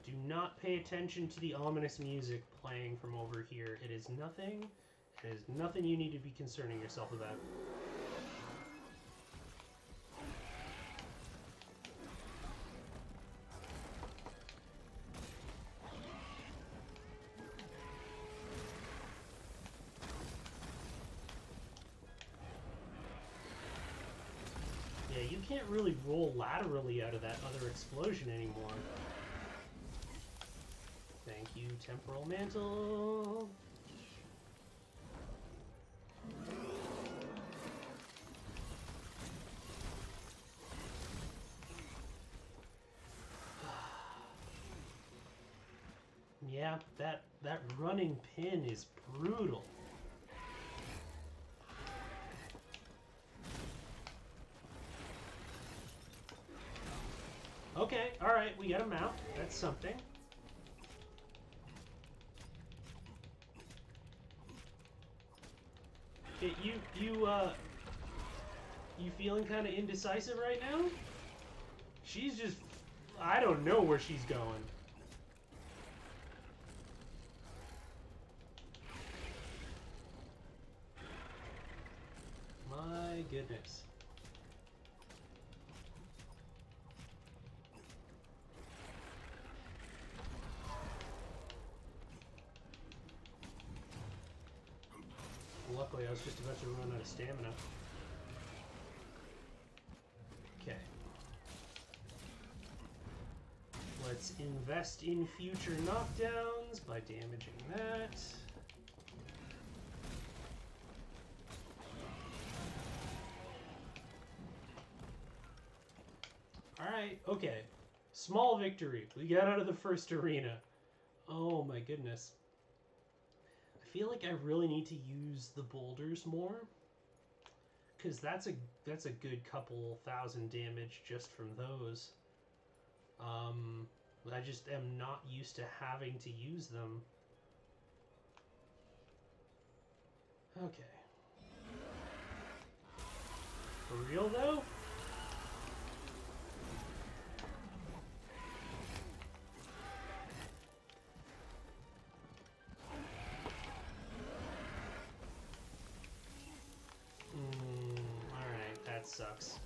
A: Do not pay attention to the ominous music playing from over here. It is nothing. It is nothing you need to be concerning yourself about. Yeah, you can't really roll laterally out of that other explosion anymore. Thank you, Temporal Mantle. Yeah, that running pin is brutal. Okay, alright, we got him out. That's something. Okay, you feeling kind of indecisive right now? She's just... I don't know where she's going. My goodness. Luckily, I was just about to run out of stamina. Okay. Let's invest in future knockdowns by damaging that. Alright, okay. Small victory. We got out of the first arena. Oh my goodness. I feel like I really need to use the boulders more, because that's a good couple thousand damage just from those. I just am not used to having to use them. Okay. For real though? Alright, that sucks.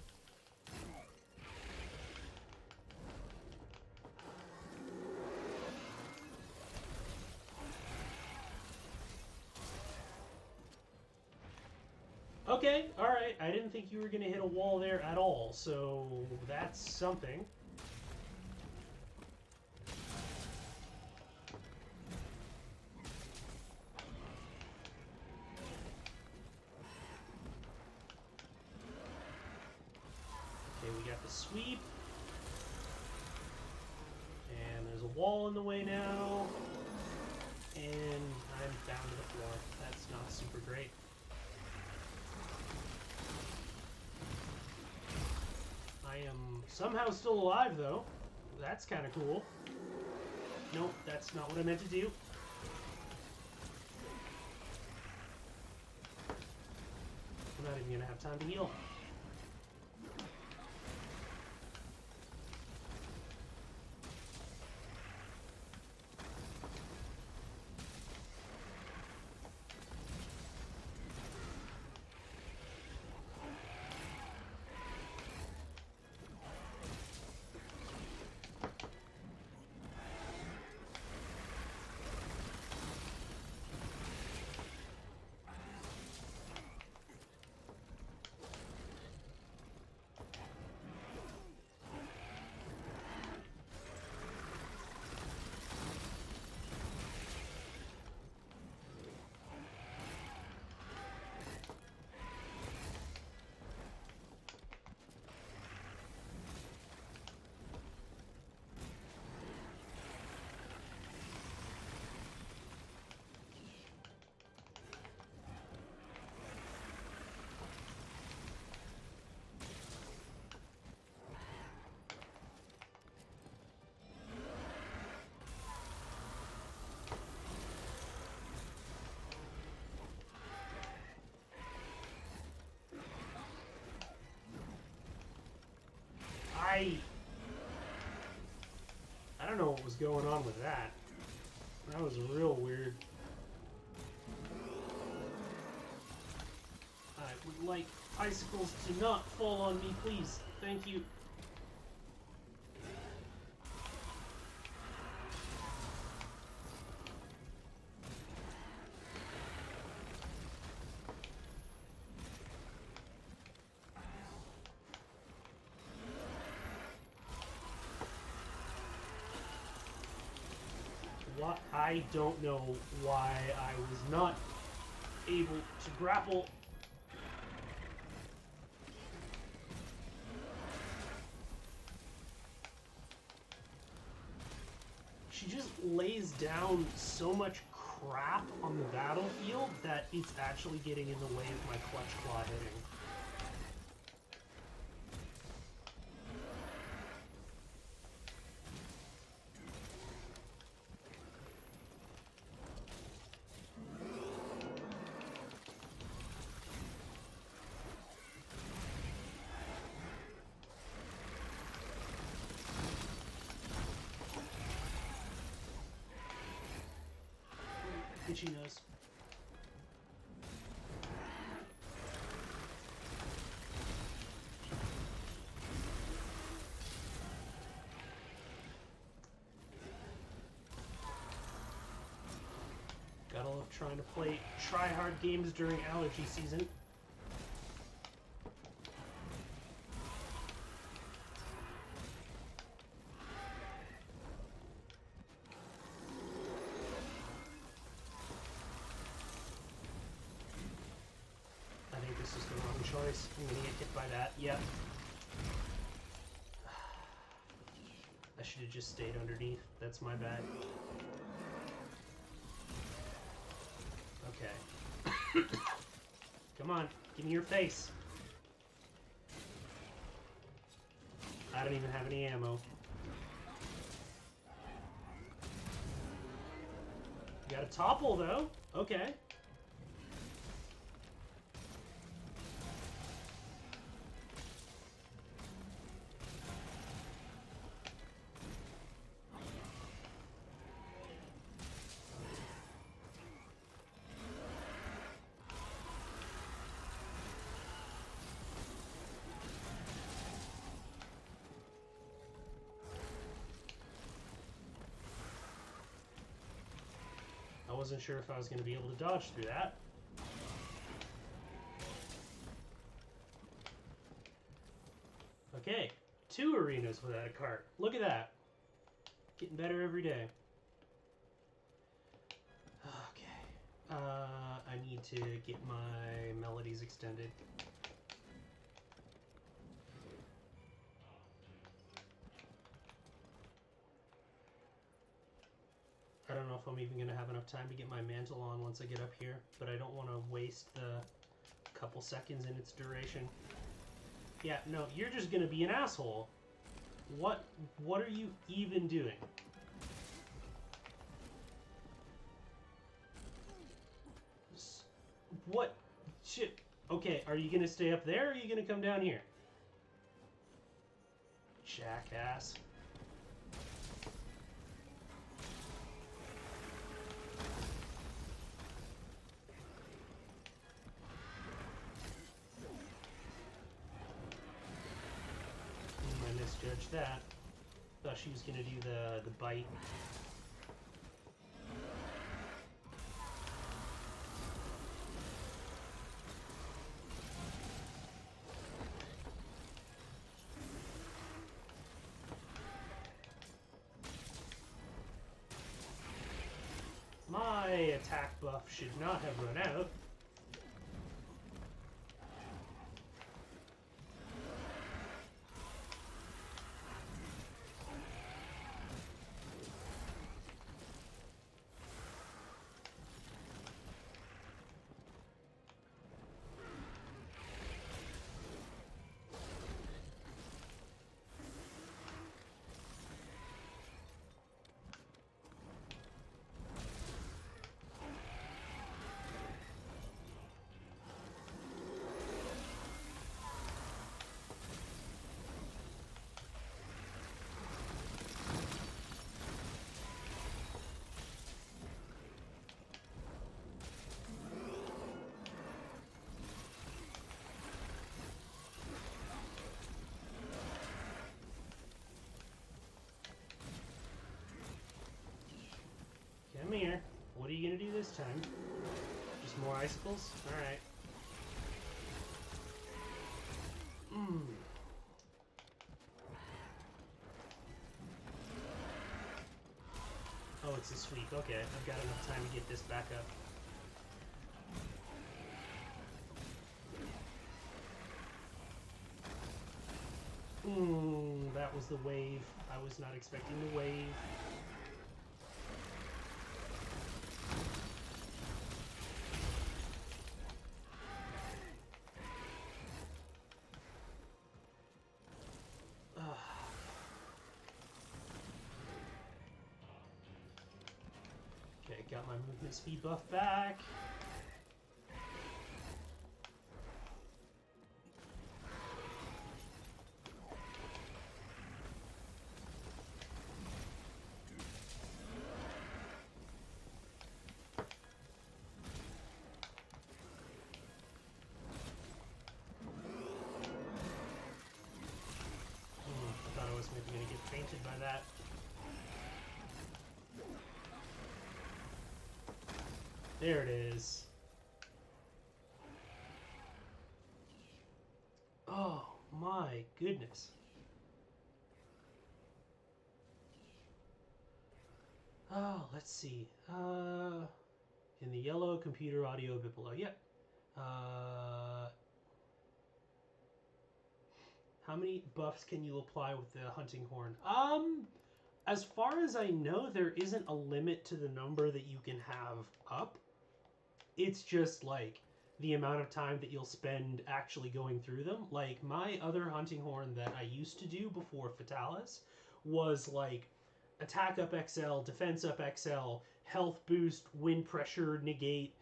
A: Okay, alright. I didn't think you were going to hit a wall there at all, so that's something. Okay, we got the sweep. And there's a wall in the way now. And I'm down to the floor. That's not super great. I am somehow still alive, though. That's kind of cool. Nope, that's not what I meant to do. I'm not even going to have time to heal. don't know what was going on with that. That was real weird. I would like icicles to not fall on me, please. Thank you. I don't know why I was not able to grapple. She just lays down so much crap on the battlefield that it's actually getting in the way of my clutch claw hitting. Itchy nose. Gotta love trying to play try-hard games during allergy season. This is the wrong choice. I'm gonna get hit by that. Yep. I should have just stayed underneath. That's my bad. Okay. Come on. Give me your face. I don't even have any ammo. You got a topple, though. Okay. I wasn't sure if I was going to be able to dodge through that. Okay, 2 arenas without a cart. Look at that. Getting better every day. Okay. I need to get my melodies extended. I don't know if I'm even going to have enough time to get my mantle on once I get up here, but I don't want to waste the couple seconds in its duration. Yeah, no, you're just going to be an asshole. What are you even doing? What? Shit. Okay, are you going to stay up there or are you going to come down here? Jackass. Misjudged that. Thought she was gonna do the bite. My attack buff should not have run out. Come here. What are you gonna do this time? Just more icicles? Alright. Mmm. Oh, it's a sweep. Okay, I've got enough time to get this back up. That was the wave. I was not expecting the wave. Okay, got my movement speed buff back. I thought I was maybe going to get fainted by that. There it is. Oh my goodness. Oh, let's see. In the yellow, computer, audio, a bit below. Yep. How many buffs can you apply with the hunting horn? As far as I know, there isn't a limit to the number that you can have up. It's just like the amount of time that you'll spend actually going through them. Like my other hunting horn that I used to do before Fatalis was like attack up XL, defense up XL, health boost, wind pressure negate,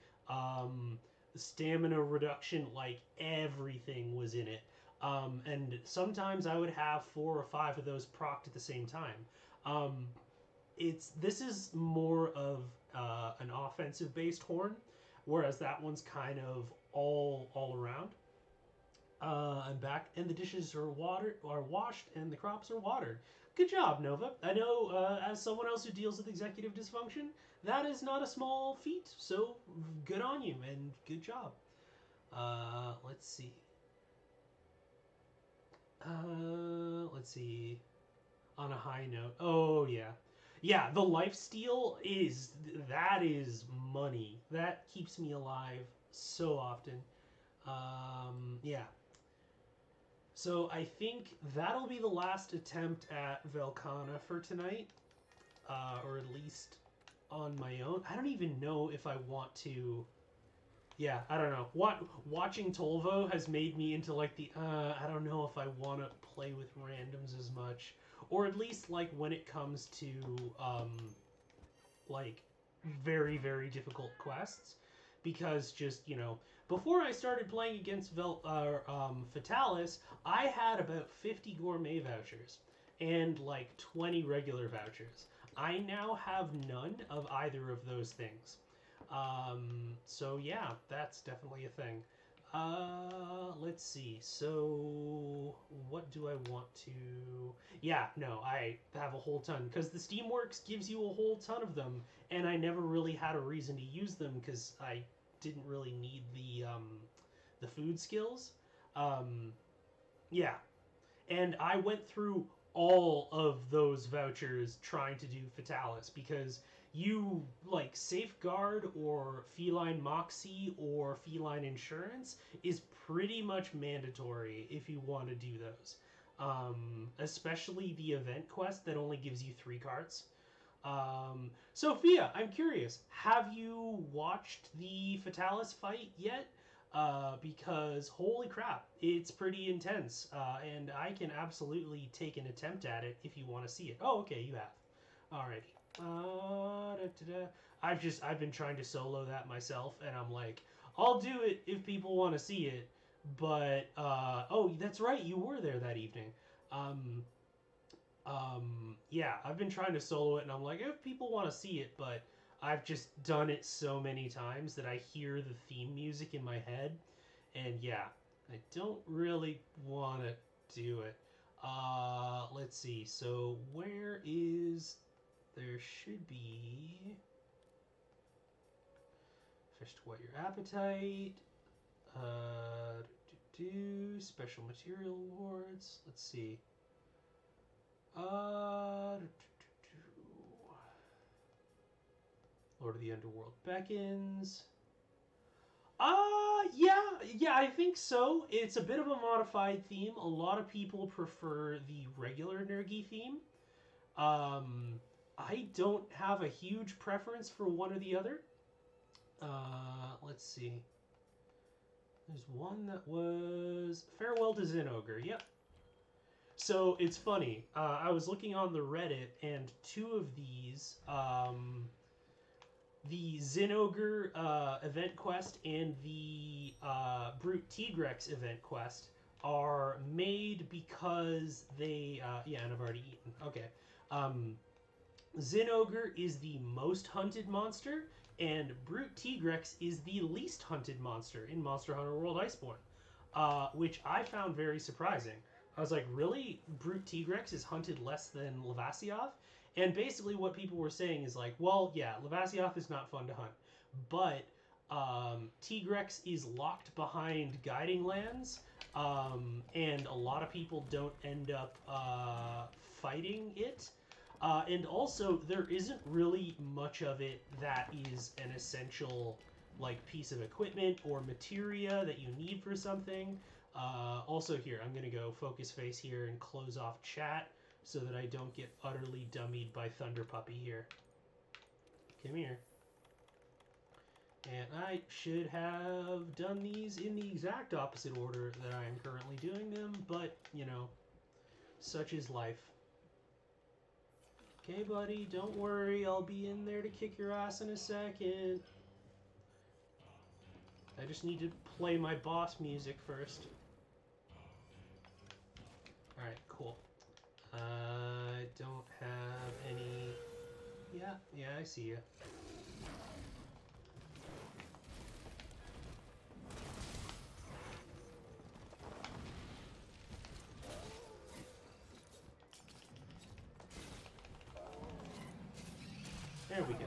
A: stamina reduction, like everything was in it. And sometimes I would have 4 or 5 of those procced at the same time. This is more of an offensive based horn, whereas that one's kind of all around. I'm back, and the dishes are washed, and the crops are watered. Good job, Nova. I know, as someone else who deals with executive dysfunction, that is not a small feat. So good on you, and good job. Let's see. Let's see. On a high note. Oh yeah, yeah. The lifesteal is money. That keeps me alive so often. Yeah. So I think that'll be the last attempt at Velkhana for tonight, or at least on my own. I don't even know if I want to. Yeah, I don't know. Watching Tolvo has made me into like the I don't know if I want to play with randoms as much, or at least like when it comes to like very difficult quests, because just before I started playing against Fatalis, I had about 50 gourmet vouchers and like 20 regular vouchers. I now have none of either of those things. So yeah, that's definitely a thing. Let's see. So what do I want to? Yeah, no, I have a whole ton because the Steamworks gives you a whole ton of them, and I never really had a reason to use them because I didn't really need the food skills. Yeah, and I went through all of those vouchers trying to do Fatalis because you like Safeguard or Feline Moxie or Feline Insurance is pretty much mandatory if you want to do those. Especially the event quest that only gives you 3 cards. Sophia, I'm curious, have you watched the Fatalis fight yet? Because holy crap, it's pretty intense, and I can absolutely take an attempt at it if you want to see it. Oh, okay, you have. Alrighty. I've been trying to solo that myself, and I'm like, I'll do it if people want to see it, but oh, that's right, you were there that evening. Yeah, I've been trying to solo it, and I'm like, if people want to see it, but I've just done it so many times that I hear the theme music in my head, and yeah, I don't really want to do it. Let's see. So where is there should be First, what your appetite. Special material awards. Let's see. Lord of the Underworld beckons. Yeah, I think so. It's a bit of a modified theme. A lot of people prefer the regular Nergi theme. I don't have a huge preference for one or the other. Let's see. There's one that was Farewell to Zinogre. Yep. So it's funny. I was looking on the Reddit, and two of these, the Zinogre event quest and the Brute Tigrex event quest, are made because they. Yeah, and I've already eaten. Okay. Zinogre is the most hunted monster, and Brute Tigrex is the least hunted monster in Monster Hunter World Iceborne, which I found very surprising. I was like, really? Brute Tigrex is hunted less than Lavasioth? And basically what people were saying is like, well, yeah, Lavasioth is not fun to hunt, but Tigrex is locked behind guiding lands, and a lot of people don't end up fighting it. And also, there isn't really much of it that is an essential like piece of equipment or materia that you need for something. Also here, I'm going to go focus face here and close off chat so that I don't get utterly dummied by Thunder Puppy here. Come here. And I should have done these in the exact opposite order that I am currently doing them, but, you know, such is life. Okay, buddy, don't worry. I'll be in there to kick your ass in a second. I just need to play my boss music first. Alright, cool. I don't have any... Yeah, I see you. There we go.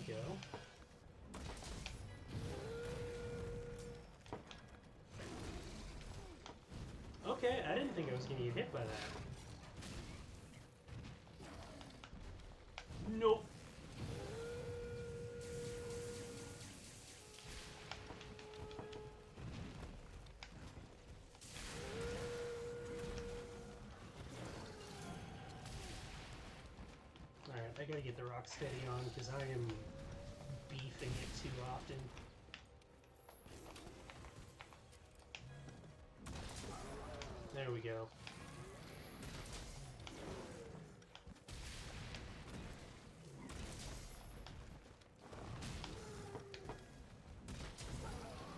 A: Go. Okay, I didn't think I was going to get hit by that. Nope. Alright, I gotta get the rock steady on because I am beefing it too often. There we go.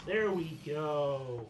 A: There we go.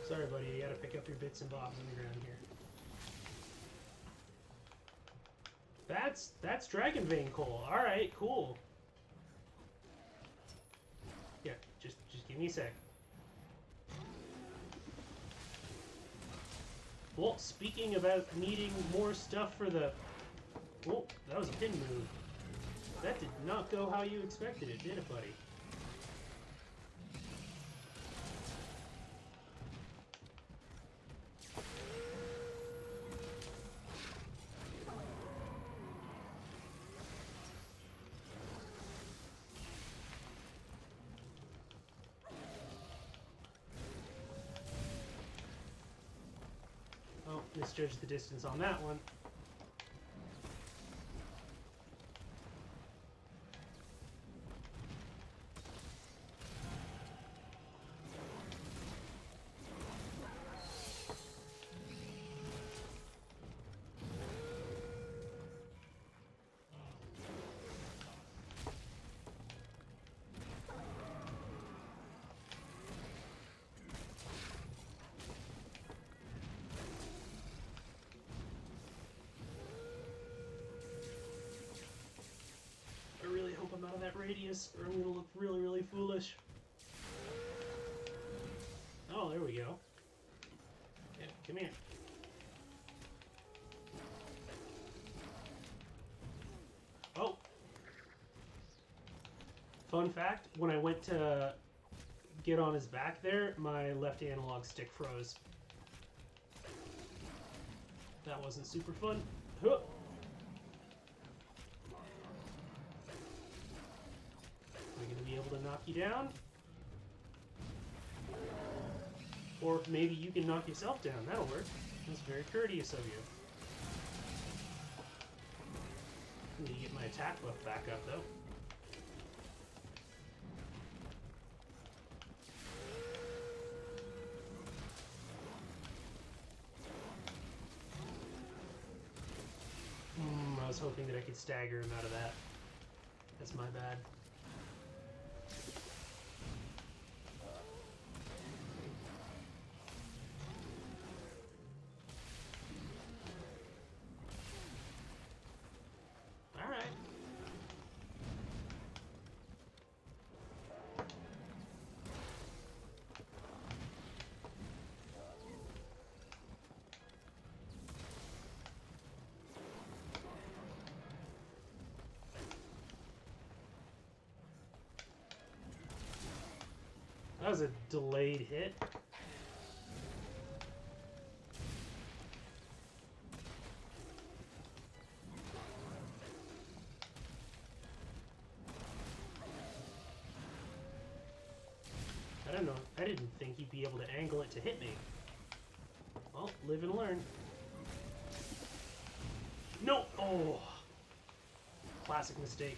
A: Sorry, buddy, you gotta pick up your bits and bobs on the ground here. That's Dragon Vein coal. Alright, cool. Yeah, just give me a sec. Well, speaking about needing more stuff for the Oh, that was a pin move. That did not go how you expected it, did it, buddy? Oh, misjudged the distance on that one. I really hope I'm out of that radius, or I'm gonna look really, really foolish. Oh, there we go. Yeah, come here. Oh! Fun fact, when I went to get on his back there, my left analog stick froze. That wasn't super fun. Huh. Am I going to be able to knock you down? Or maybe you can knock yourself down. That'll work. That's very courteous of you. I need to get my attack buff back up, though. I was hoping that I could stagger him out of that. That's my bad. Alright. That was a delayed hit. I don't know. I didn't think you'd be able to angle it to hit me. Well, live and learn. No! Oh! Classic mistake.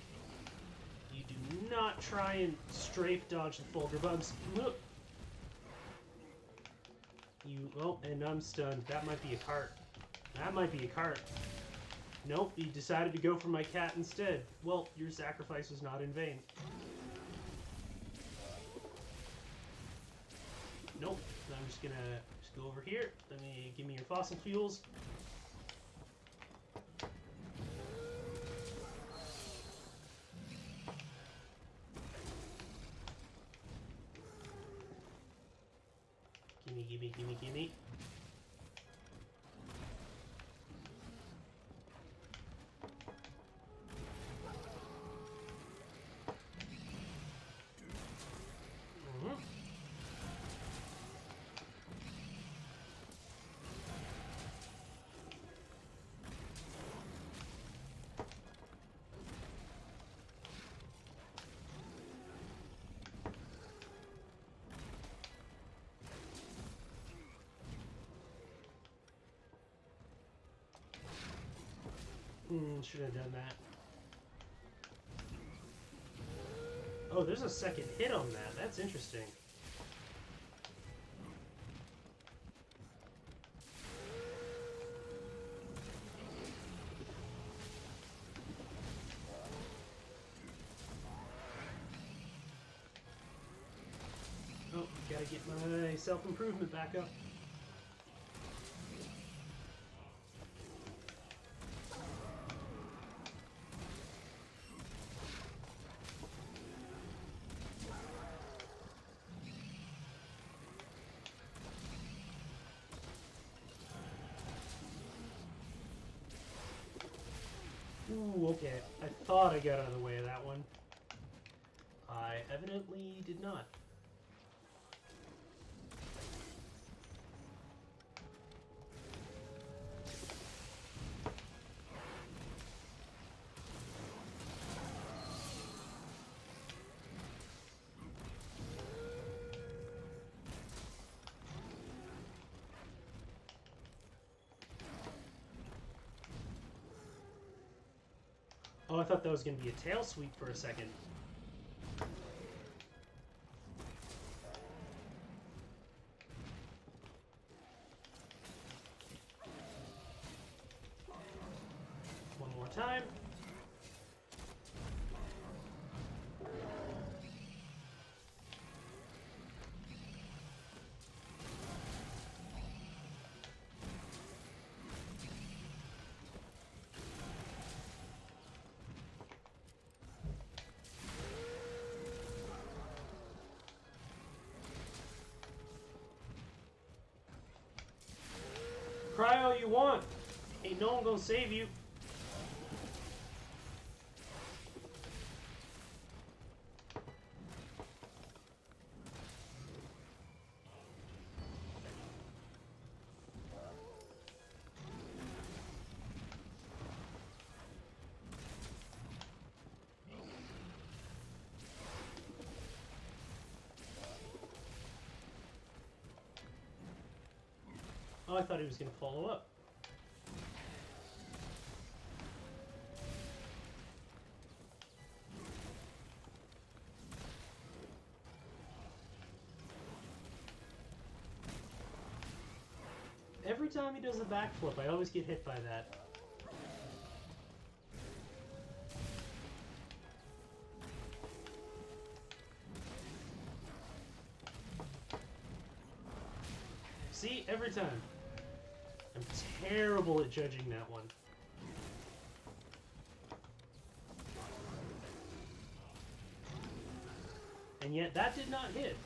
A: You do not try and strafe dodge the Fulgur bugs. Oh, and I'm stunned. That might be a cart. That might be a cart. Nope, you decided to go for my cat instead. Well, your sacrifice was not in vain. Nope. I'm just gonna go over here. Let me give me your fossil fuels. Gimme, gimme, gimme, gimme. Should have done that. Oh, there's a second hit on that. That's interesting. Oh, gotta get my self-improvement back up. Ooh, okay. I thought I got out of the way of that one. I evidently did not. Oh, I thought that was going to be a tail sweep for a second. One more time. Cry all you want. Ain't no one gonna save you. Oh, I thought he was gonna follow up. Every time he does a backflip, I always get hit by that. See? Every time. I'm terrible at judging that one. And yet, that did not hit.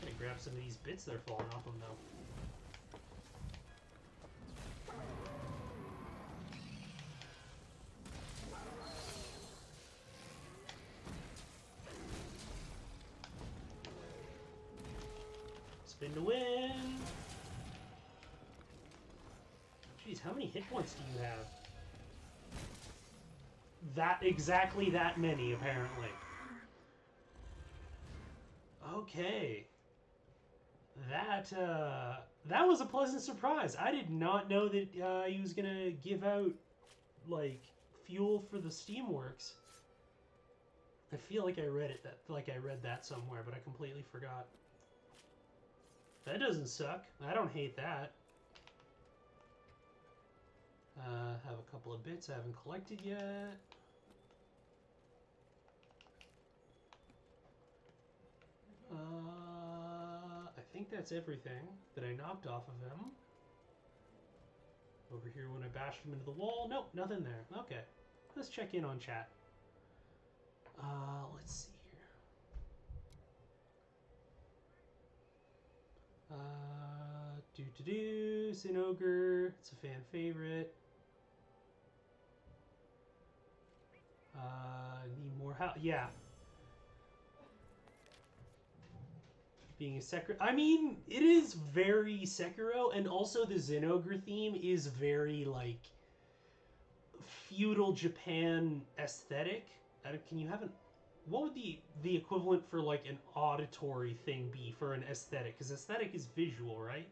A: I'm gonna grab some of these bits that are falling off him, though. Spin to win! Jeez, how many hit points do you have? Exactly that many, apparently. Okay. That was a pleasant surprise. I did not know that he was gonna give out, like, fuel for the Steamworks. I feel like I read that somewhere, but I completely forgot. That doesn't suck. I don't hate that. Have a couple of bits I haven't collected yet. I think that's everything that I knocked off of him. Over here when I bashed him into the wall. Nope, nothing there. Okay. Let's check in on chat. Let's see here. Sin Ogre. It's a fan favorite. Need more help. Yeah. Being a Sekiro. I mean, it is very Sekiro, and also the Zinogre theme is very, like, feudal Japan aesthetic. Can you have an... What would the equivalent for, like, an auditory thing be for an aesthetic? Because aesthetic is visual, right?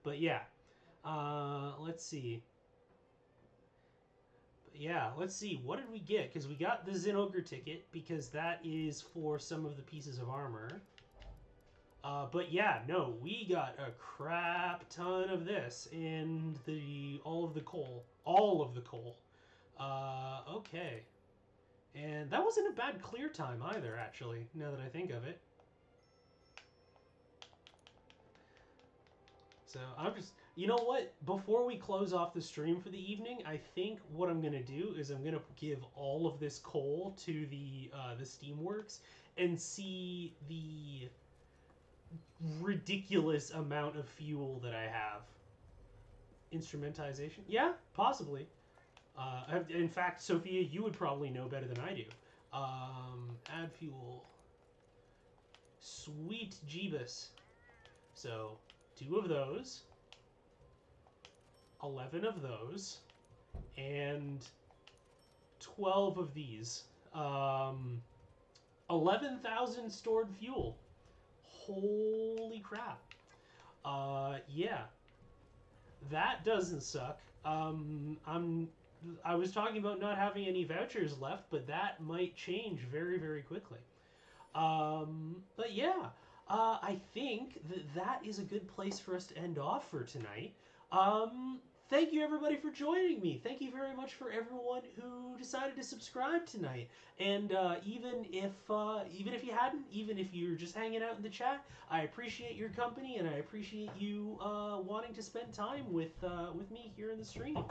A: But yeah. Let's see. Yeah, let's see. What did we get? Because we got the Zinogre ticket, because that is for some of the pieces of armor. But yeah, no, we got a crap ton of this and all of the coal. Okay. And that wasn't a bad clear time either, actually, now that I think of it. So I'm just, you know what? Before we close off the stream for the evening, I think what I'm gonna do is I'm gonna give all of this coal to the Steamworks and see ridiculous amount of fuel that I have. Instrumentization? Yeah, possibly. In fact, Sophia, you would probably know better than I do. Add fuel. Sweet Jeebus. So, 2 of those, 11 of those, and 12 of these. 11,000 stored fuel. Holy crap. Yeah. That doesn't suck. I was talking about not having any vouchers left, but that might change very, very quickly. But yeah, I think that is a good place for us to end off for tonight. Thank you everybody for joining me. Thank you very much for everyone who decided to subscribe tonight. And even if you hadn't, even if you're just hanging out in the chat, I appreciate your company and I appreciate you wanting to spend time with me here in the stream.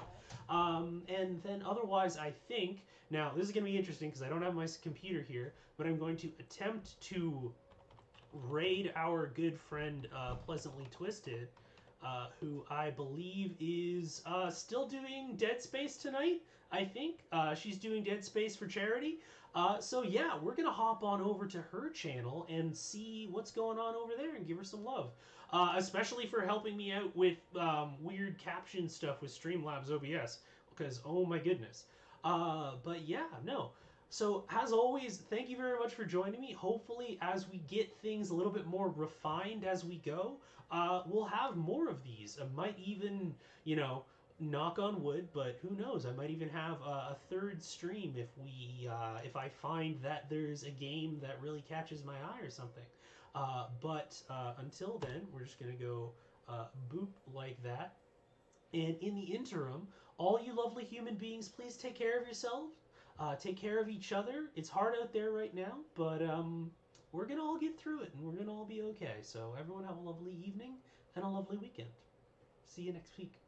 A: And then otherwise, I think now this is going to be interesting because I don't have my computer here, but I'm going to attempt to raid our good friend Pleasantly Twisted, who I believe is still doing Dead Space tonight. I think she's doing Dead Space for charity. So yeah, we're gonna hop on over to her channel and see what's going on over there and give her some love. Especially for helping me out with weird caption stuff with Streamlabs OBS, because oh my goodness. But yeah, no. So as always, thank you very much for joining me. Hopefully, as we get things a little bit more refined as we go, we'll have more of these. I might even, knock on wood, but who knows? I might even have a third stream if I find that there's a game that really catches my eye or something. But until then, we're just gonna go boop like that. And in the interim, all you lovely human beings, please take care of yourselves. Take care of each other. It's hard out there right now, but we're gonna all get through it, and we're gonna all be okay. So everyone have a lovely evening and a lovely weekend. See you next week.